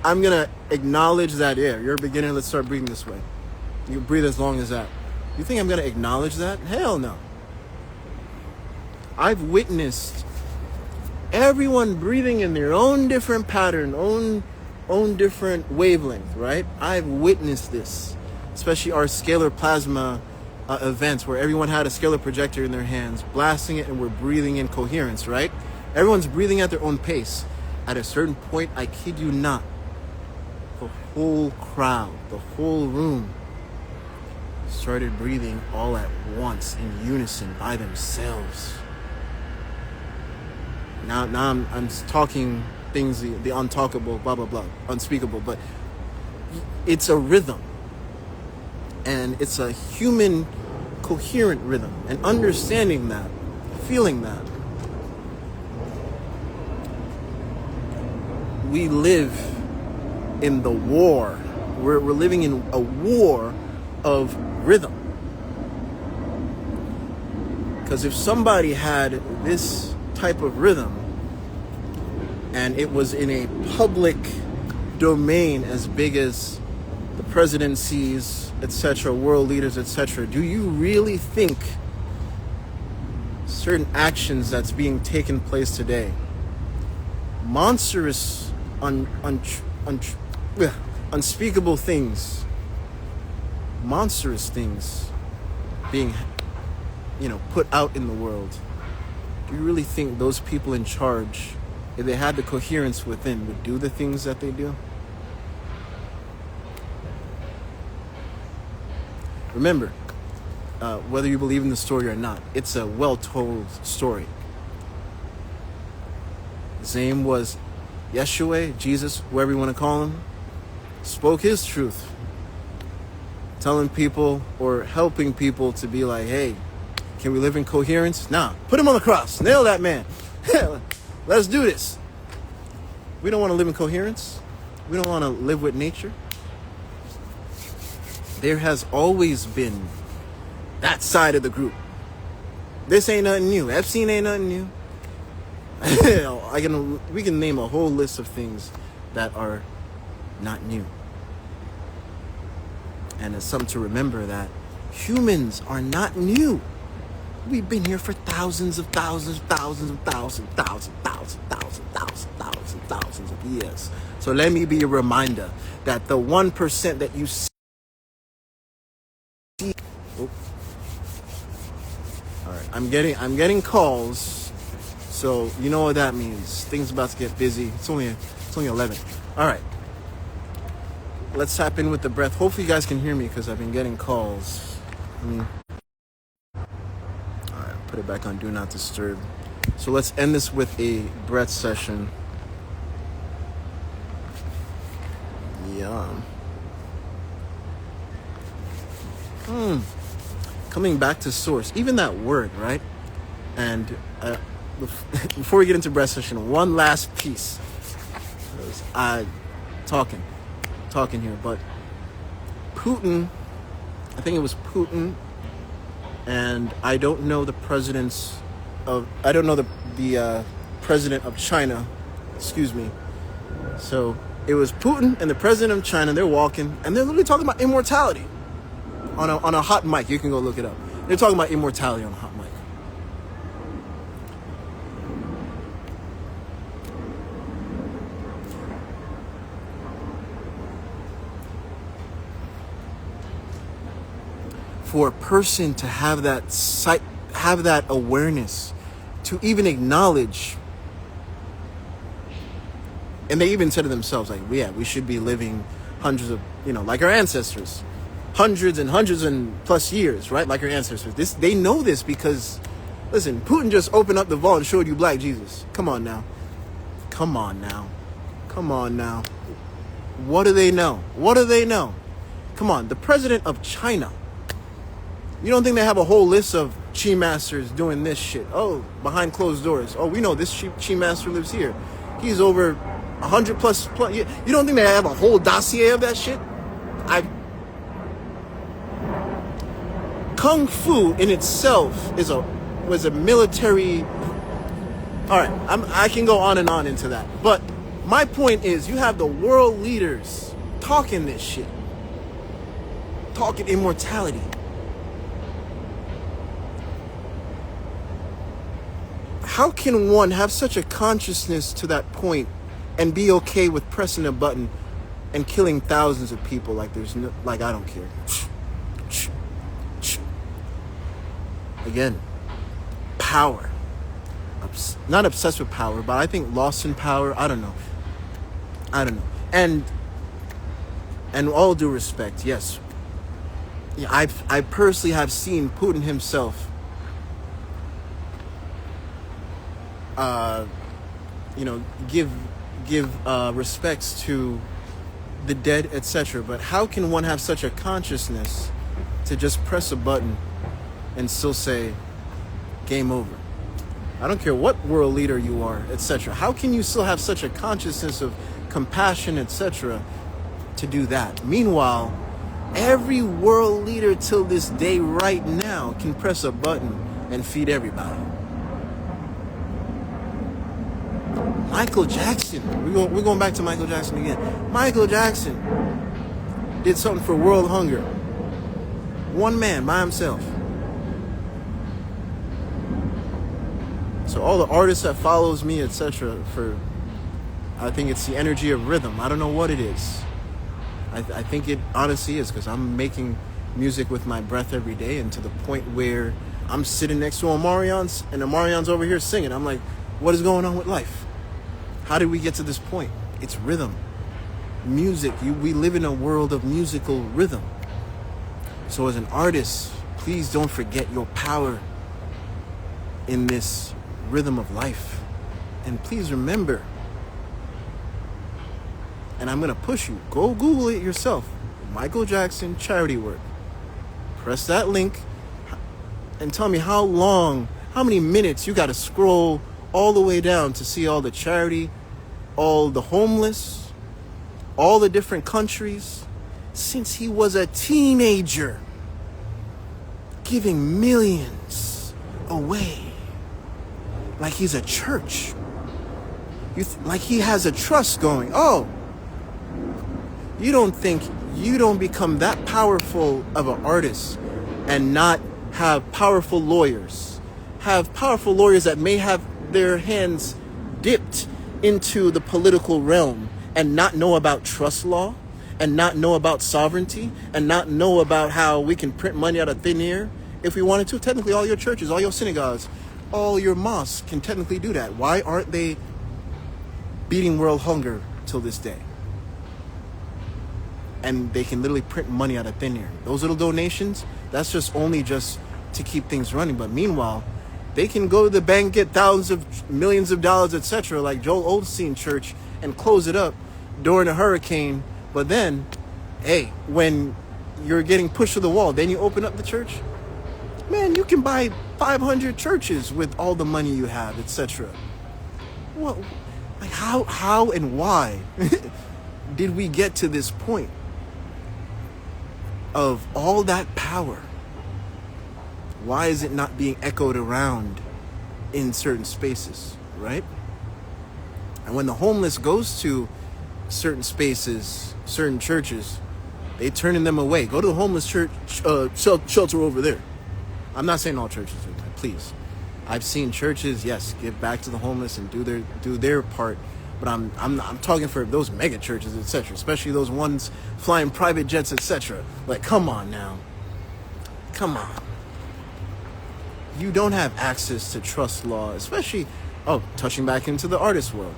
I'm gonna acknowledge that? Yeah, you're a beginner. Let's start breathing this way. You breathe as long as that. You think I'm gonna acknowledge that? Hell no. I've witnessed everyone breathing in their own different pattern, own different wavelength, right? I've witnessed this, especially our scalar plasma events, where everyone had a scalar projector in their hands, blasting it, and we're breathing in coherence, right? Everyone's breathing at their own pace. At a certain point, I kid you not, the whole crowd, the whole room started breathing all at once, in unison, by themselves. Now I'm talking things, the untalkable, blah, blah, blah, unspeakable, but it's a rhythm. And it's a human coherent rhythm. And understanding that, feeling that, we live in the war. We're living in a war of rhythm. Because if somebody had this type of rhythm and it was in a public domain as big as the presidencies, etc., world leaders, etc., do you really think certain actions that's being taken place today, monstrous, unspeakable things, monstrous things being, put out in the world, do you really think those people in charge, if they had the coherence within, would do the things that they do? Remember, whether you believe in the story or not, it's a well-told story. His name was Yeshua, Jesus, whoever you want to call him, spoke his truth, telling people or helping people to be like, hey, can we live in coherence? Nah, put him on the cross, nail that man. Let's do this. We don't want to live in coherence. We don't want to live with nature. There has always been that side of the group. This ain't nothing new. Epstein ain't nothing new. We can name a whole list of things that are not new. And it's something to remember that humans are not new. We've been here for thousands of years. So let me be a reminder that the 1% that you see. Oh. All right, I'm getting calls. So you know what that means. Things about to get busy. It's only 11. All right. Let's tap in with the breath. Hopefully you guys can hear me because I've been getting calls. All right, put it back on Do Not Disturb. So let's end this with a breath session. Yeah. Coming back to source, even that word, right? And before we get into breast session, one last piece. Talking here, but Putin, I think it was Putin, and I don't know the president of China, excuse me. So it was Putin and the president of China. They're walking, and they're literally talking about immortality on a hot mic. You can go look it up. They're talking about immortality on a hot mic. For a person to have that awareness, to even acknowledge, and they even said to themselves, like, yeah, we should be living hundreds of, like our ancestors, hundreds and plus years, right? Like our ancestors. They know this because, listen, Putin just opened up the vault and showed you Black Jesus. Come on now. What do they know? Come on, the president of China. You don't think they have a whole list of chi masters doing this shit? Oh, behind closed doors. Oh, we know this chi master lives here. He's over 100 plus. You don't think they have a whole dossier of that shit? Kung Fu in itself was a military. All right, I can go on and on into that. But my point is, you have the world leaders talking this shit, talking immortality. How can one have such a consciousness to that point and be okay with pressing a button and killing thousands of people like I don't care? Again, power. Not obsessed with power, but I think lost in power. I don't know. And all due respect, yes. Yeah, I personally have seen Putin himself give respects to the dead, etc. But how can one have such a consciousness to just press a button and still say, game over? I don't care what world leader you are, etc. How can you still have such a consciousness of compassion, etc., to do that? Meanwhile, every world leader till this day right now can press a button and feed everybody. Michael Jackson. We're going back to Michael Jackson again. Michael Jackson did something for world hunger. One man by himself. So all the artists that follows me, etc., I think it's the energy of rhythm. I don't know what it is. I think it honestly is, because I'm making music with my breath every day, and to the point where I'm sitting next to Omarion's, and Omarion's over here singing. I'm like, what is going on with life? How did we get to this point? It's rhythm. Music. We live in a world of musical rhythm. So as an artist, please don't forget your power in this rhythm of life. And please remember, and I'm going to push you, go Google it yourself, Michael Jackson charity work. Press that link and tell me how many minutes you got to scroll all the way down to see all the charity, all the homeless, all the different countries, since he was a teenager, giving millions away. Like he's a church. Like he has a trust going. Oh, you don't think you don't become that powerful of an artist and not have powerful lawyers? Have powerful lawyers that may have their hands dipped into the political realm and not know about trust law, and not know about sovereignty, and not know about how we can print money out of thin air if we wanted to. Technically, all your churches, all your synagogues, all your mosques can technically do that. Why aren't they beating world hunger till this day? And they can literally print money out of thin air. Those little donations, that's just to keep things running. But meanwhile, they can go to the bank, get thousands of millions of dollars, etc., like Joel Osteen Church, and close it up during a hurricane But then, hey, when you're getting pushed to the wall, then you open up the church. Man, you can buy 500 churches with all the money you have, etc. Well, like how and why did we get to this point of all that power? Why is it not being echoed around in certain spaces, right? And when the homeless goes to certain spaces, certain churches, they turning them away. Go to the homeless church shelter over there. I'm not saying all churches do that, please. I've seen churches, yes, give back to the homeless and do their part, but I'm talking for those mega churches, etc., especially those ones flying private jets, etc. Like, come on now. Come on. You don't have access to trust law, especially, touching back into the artist world.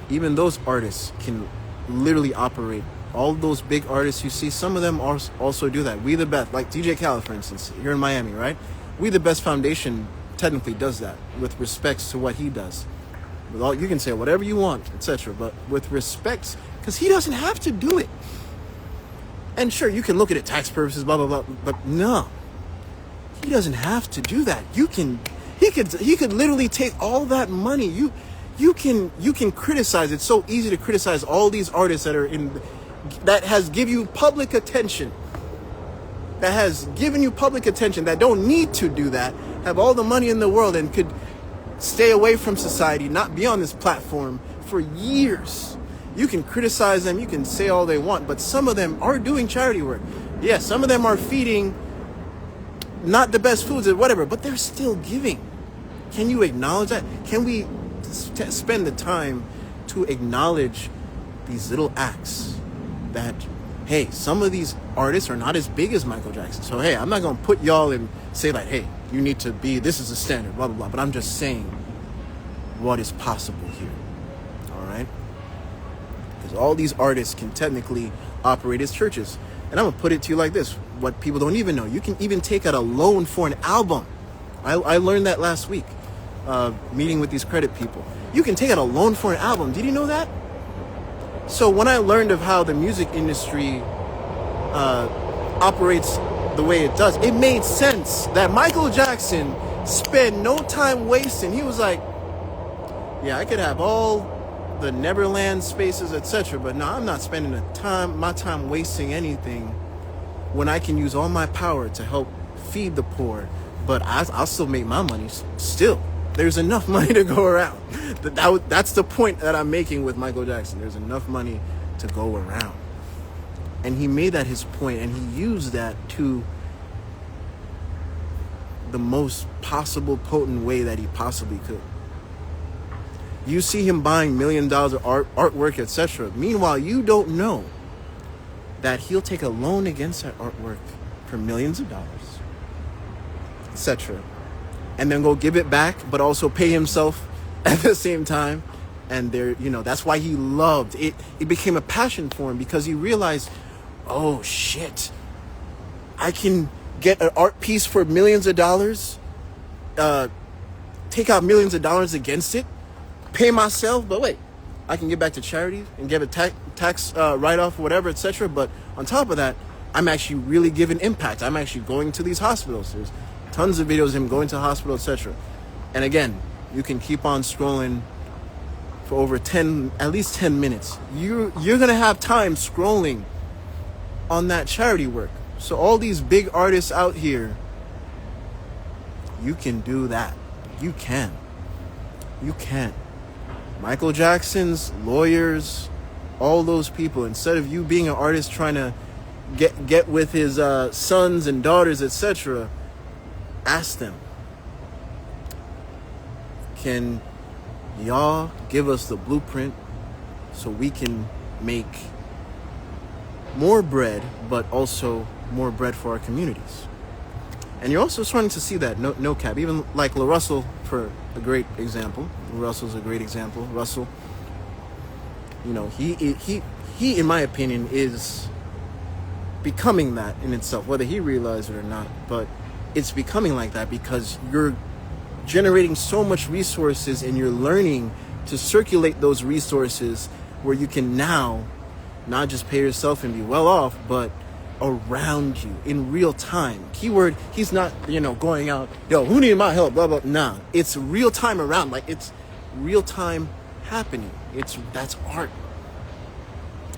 Even those artists can literally operate. All those big artists you see, some of them also do that. We the Best, like DJ Khaled, for instance, here in Miami, right? We the Best Foundation technically does that with respects to what he does. With all, you can say whatever you want, etc., but with respect, because he doesn't have to do it. And sure, you can look at it tax purposes, blah blah blah, but no, he doesn't have to do that. He could literally take all that money. You can criticize. It's so easy to criticize all these artists that has given you public attention. That don't need to do that, have all the money in the world and could stay away from society, not be on this platform for years. You can criticize them, you can say all they want, but some of them are doing charity work. Yeah, some of them are feeding not the best foods or whatever, but they're still giving. Can you acknowledge that? Can we spend the time to acknowledge these little acts that, hey, some of these artists are not as big as Michael Jackson. So, hey, I'm not going to put y'all and say like, hey, you need to be, this is the standard, blah, blah, blah. But I'm just saying what is possible here. All right? Because all these artists can technically operate as churches. And I'm going to put it to you like this. What people don't even know. You can even take out a loan for an album. I learned that last week, meeting with these credit people. You can take out a loan for an album. Did you know that? So when I learned of how the music industry operates the way it does, it made sense that Michael Jackson spent no time wasting. He was like, yeah, I could have all the Neverland spaces, etc., but no, I'm not spending my time wasting anything when I can use all my power to help feed the poor, but I'll still make my money still. There's enough money to go around. That's the point that I'm making with Michael Jackson. There's enough money to go around. And he made that his point, and he used that to the most possible potent way that he possibly could. You see him buying $1 million of artwork, etc. Meanwhile, you don't know that he'll take a loan against that artwork for millions of dollars, etc., and then go give it back, but also pay himself at the same time. And that's why he loved it. It became a passion for him because he realized, oh shit, I can get an art piece for millions of dollars, take out millions of dollars against it, pay myself, but wait, I can get back to charity and give a tax write-off or whatever, etc. But on top of that, I'm actually really giving impact. I'm actually going to these hospitals. There's tons of videos of him going to the hospital, etc. And again, you can keep on scrolling for over at least 10 minutes. You're gonna have time scrolling on that charity work. So all these big artists out here, you can do that. You can. Michael Jackson's lawyers, all those people, instead of you being an artist trying to get with his sons and daughters, etc., ask them, can y'all give us the blueprint so we can make more bread, but also more bread for our communities? And you're also starting to see that, no cap. Even like La Russell, for a great example. Russell's a great example. Russell, he in my opinion is becoming that in itself, whether he realized it or not. But it's becoming like that because you're generating so much resources and you're learning to circulate those resources where you can now not just pay yourself and be well off, but around you in real time. Keyword, he's not, going out, yo, who need my help, blah, blah. Nah, it's real time around. Like, it's real time happening. That's art.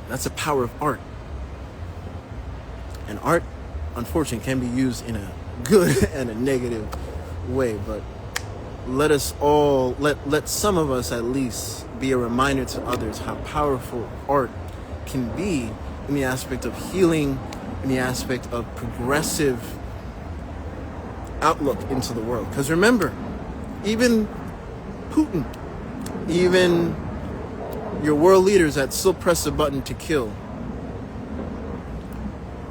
That's the power of art. And art, unfortunately, can be used in a good and a negative way, but let some of us at least be a reminder to others how powerful art can be in the aspect of healing, in the aspect of progressive outlook into the world. Because remember, even Putin, even your world leaders that still press the button to kill,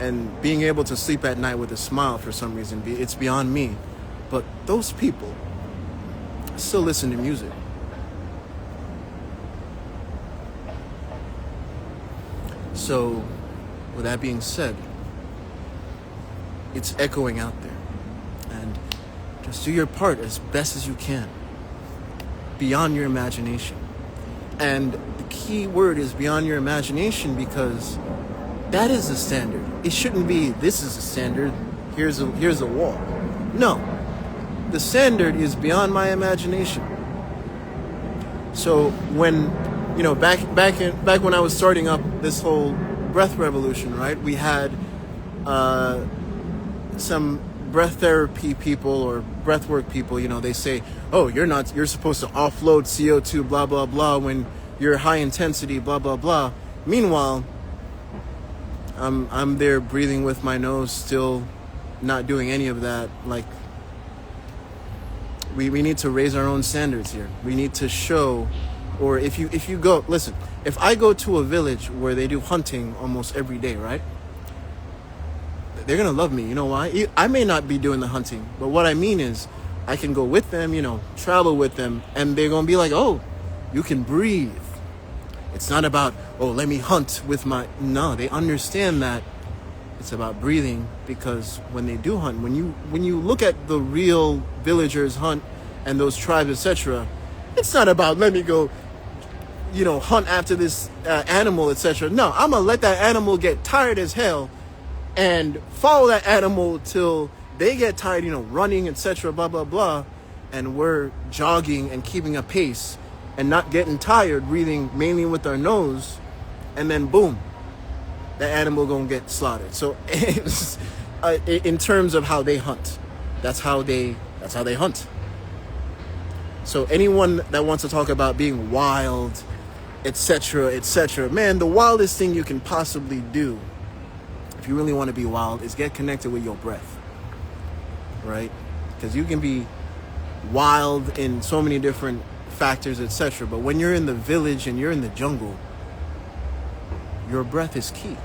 and being able to sleep at night with a smile for some reason, it's beyond me. But those people still listen to music. So, with that being said, it's echoing out there. And just do your part as best as you can, beyond your imagination. And the key word is beyond your imagination, because that is the standard. It shouldn't be, this is the standard, here's a wall. No. The standard is beyond my imagination. So when, back when I was starting up this whole breath revolution, right? We had some breath therapy people or breath work people, they say, oh, you're supposed to offload CO2, blah, blah, blah, when you're high intensity, blah, blah, blah. Meanwhile, I'm there breathing with my nose, still not doing any of that. Like, we need to raise our own standards here. We need to show, or if you go, listen, if I go to a village where they do hunting almost every day, right? They're going to love me. You know why? I may not be doing the hunting, but what I mean is I can go with them, travel with them, and they're going to be like, oh, you can breathe. It's not about, oh, let me hunt with no, they understand that it's about breathing, because when they do hunt, when you look at the real villagers hunt and those tribes, etc., it's not about, let me go, hunt after this animal, etc. No, I'm going to let that animal get tired as hell and follow that animal till they get tired, running, etc., blah, blah, blah. And we're jogging and keeping a pace and not getting tired, breathing mainly with our nose, and then boom, that animal gonna get slaughtered. So in terms of how they hunt, that's how they hunt. So anyone that wants to talk about being wild, etc., man, the wildest thing you can possibly do, if you really want to be wild, is get connected with your breath, right? Because you can be wild in so many different factors, etc., but when you're in the village and you're in the jungle, your breath is key.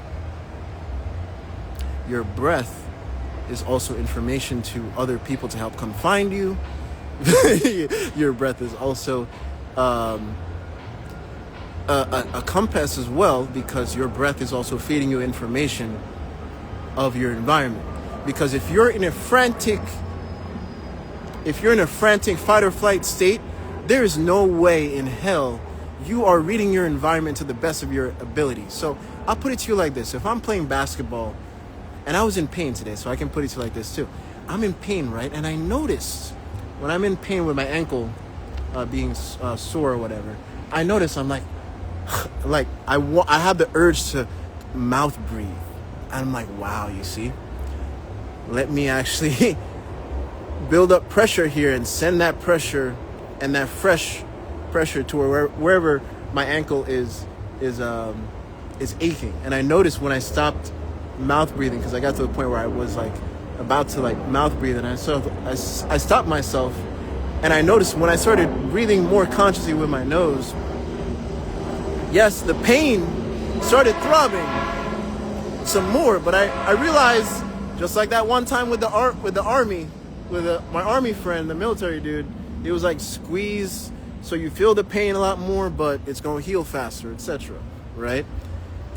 Your breath is also information to other people to help come find you. Your breath is also a compass as well, because your breath is also feeding you information of your environment. Because if you're in a frantic fight or flight state, there is no way in hell you are reading your environment to the best of your ability. So I'll put it to you like this. If I'm playing basketball, and I was in pain today, so I can put it to you like this too. I'm in pain, right? And I noticed when I'm in pain with my ankle being sore or whatever, I notice I'm like I have the urge to mouth breathe. And I'm like, wow, you see? Let me actually build up pressure here and send that pressure and that fresh pressure to wherever my ankle is aching. And I noticed when I stopped mouth breathing, because I got to the point where I was like about to like mouth breathe, and I stopped myself, and I noticed when I started breathing more consciously with my nose, yes, the pain started throbbing some more, but I realized, just like that one time with the army, my army friend, the military dude, he was like, squeeze so you feel the pain a lot more, but it's going to heal faster, etc., right?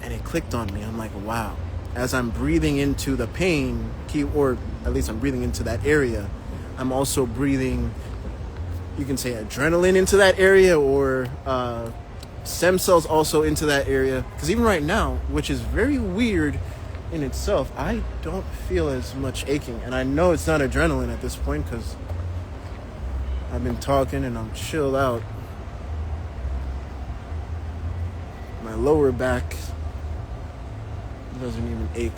And it clicked on me. I'm like, wow. As I'm breathing into the pain, or at least I'm breathing into that area, I'm also breathing, you can say, adrenaline into that area, or Stem cells also into that area. Because even right now, which is very weird in itself, I don't feel as much aching. And I know it's not adrenaline at this point because I've been talking and I'm chilled out. My lower back doesn't even ache.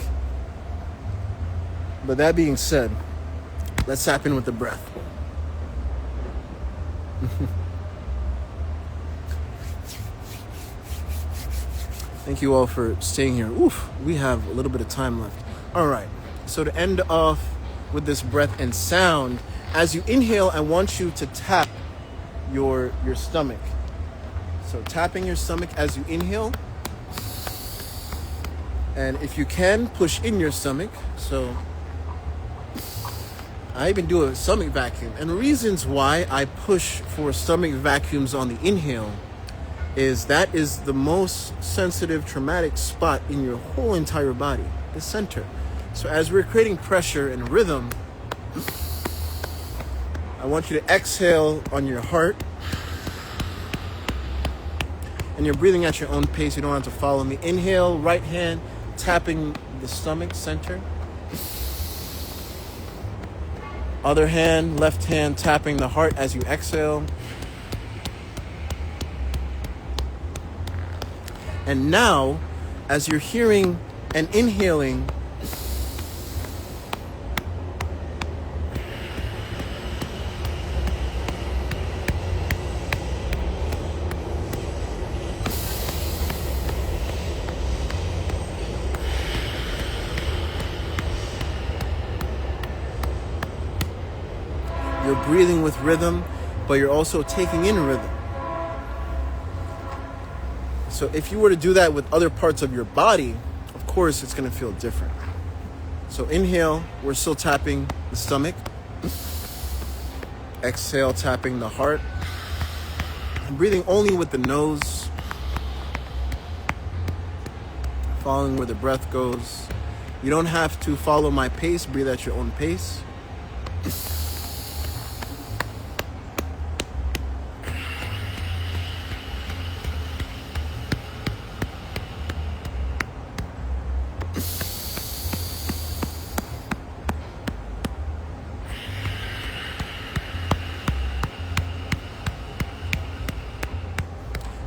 But that being said, let's tap in with the breath. Thank you all for staying here. Oof, we have a little bit of time left. All right, so to end off with this breath and sound, as you inhale, I want you to tap your stomach. So tapping your stomach as you inhale. And if you can, push in your stomach. So I even do a stomach vacuum. And the reasons why I push for stomach vacuums on the inhale is that is the most sensitive, traumatic spot in your whole entire body, the center. So as we're creating pressure and rhythm, I want you to exhale on your heart. And you're breathing at your own pace. You don't have to follow me. Inhale, right hand, tapping the stomach center. Other hand, left hand, tapping the heart as you exhale. And now, as you're hearing and inhaling, you're breathing with rhythm, but you're also taking in rhythm. So if you were to do that with other parts of your body, of course, it's going to feel different. So inhale, we're still tapping the stomach. Exhale, tapping the heart. I'm breathing only with the nose, following where the breath goes. You don't have to follow my pace. Breathe at your own pace.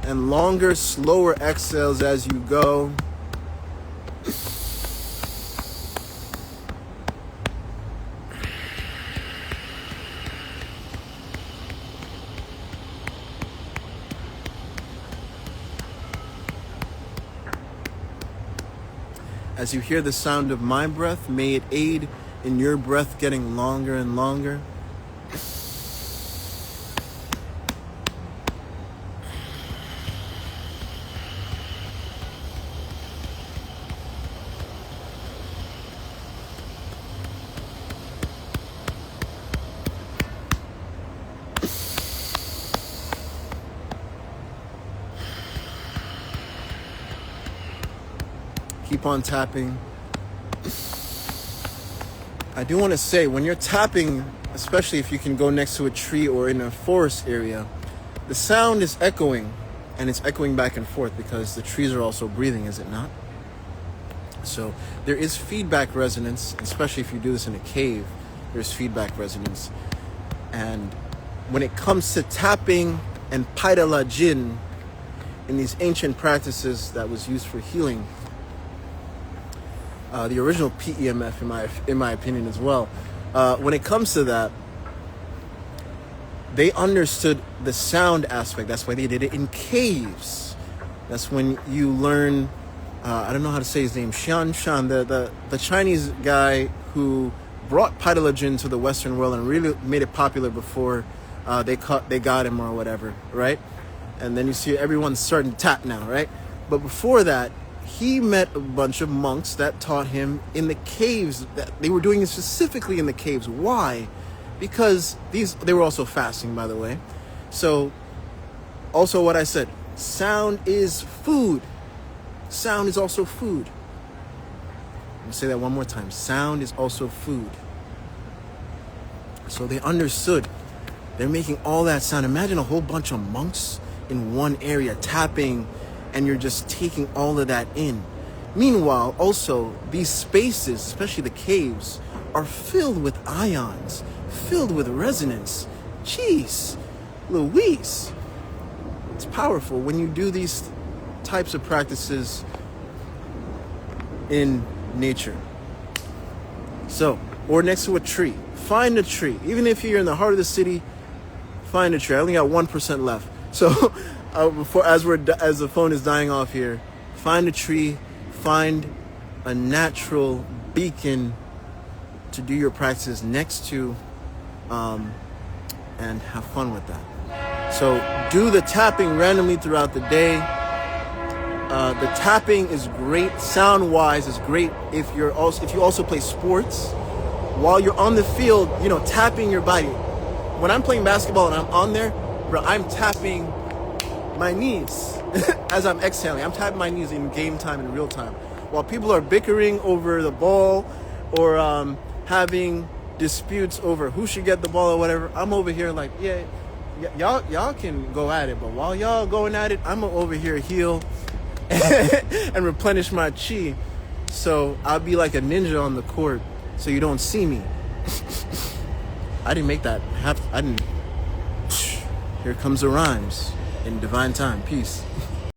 And longer, slower exhales as you go. As you hear the sound of my breath, may it aid in your breath getting longer and longer. Keep on tapping. I do want to say, when you're tapping, especially if you can go next to a tree or in a forest area, the sound is echoing, and it's echoing back and forth because the trees are also breathing, is it not? So there is feedback resonance, especially if you do this in a cave, there's feedback resonance. And when it comes to tapping and Paidala Jin in these ancient practices that was used for healing, the original PEMF, in my opinion as well. When it comes to that, they understood the sound aspect. That's why they did it in caves. That's when you learn. I don't know how to say his name. Xian Shan, the Chinese guy who brought Paidala Jin to the Western world and really made it popular before they got him or whatever, right? And then you see everyone's starting to tap now, right? But before that, he met a bunch of monks that taught him in the caves. That they were doing it specifically in the caves. Why? Because they were also fasting, by the way. So, also what I said, sound is food. Sound is also food. Let me say that one more time. Sound is also food. So they understood. They're making all that sound. Imagine a whole bunch of monks in one area, tapping, and you're just taking all of that in. Meanwhile, also, these spaces, especially the caves, are filled with ions, filled with resonance. Jeez, Louise. It's powerful when you do these types of practices in nature. So, or next to a tree. Find a tree. Even if you're in the heart of the city, find a tree. I only got 1% left. So, as the phone is dying off here, find a tree. Find a natural beacon to do your practices next to, and have fun with that. So do the tapping randomly throughout the day. The tapping is great, sound-wise is great if you also play sports. While you're on the field, tapping your body. When I'm playing basketball and I'm on there, bro, I'm tapping my knees as I'm exhaling. I'm tapping my knees in game time, in real time. While people are bickering over the ball or having disputes over who should get the ball or whatever, I'm over here like, y'all can go at it. But while y'all going at it, I'm over here heal and replenish my chi. So I'll be like a ninja on the court so you don't see me. I didn't make that happen. Here comes the rhymes in divine time. Peace.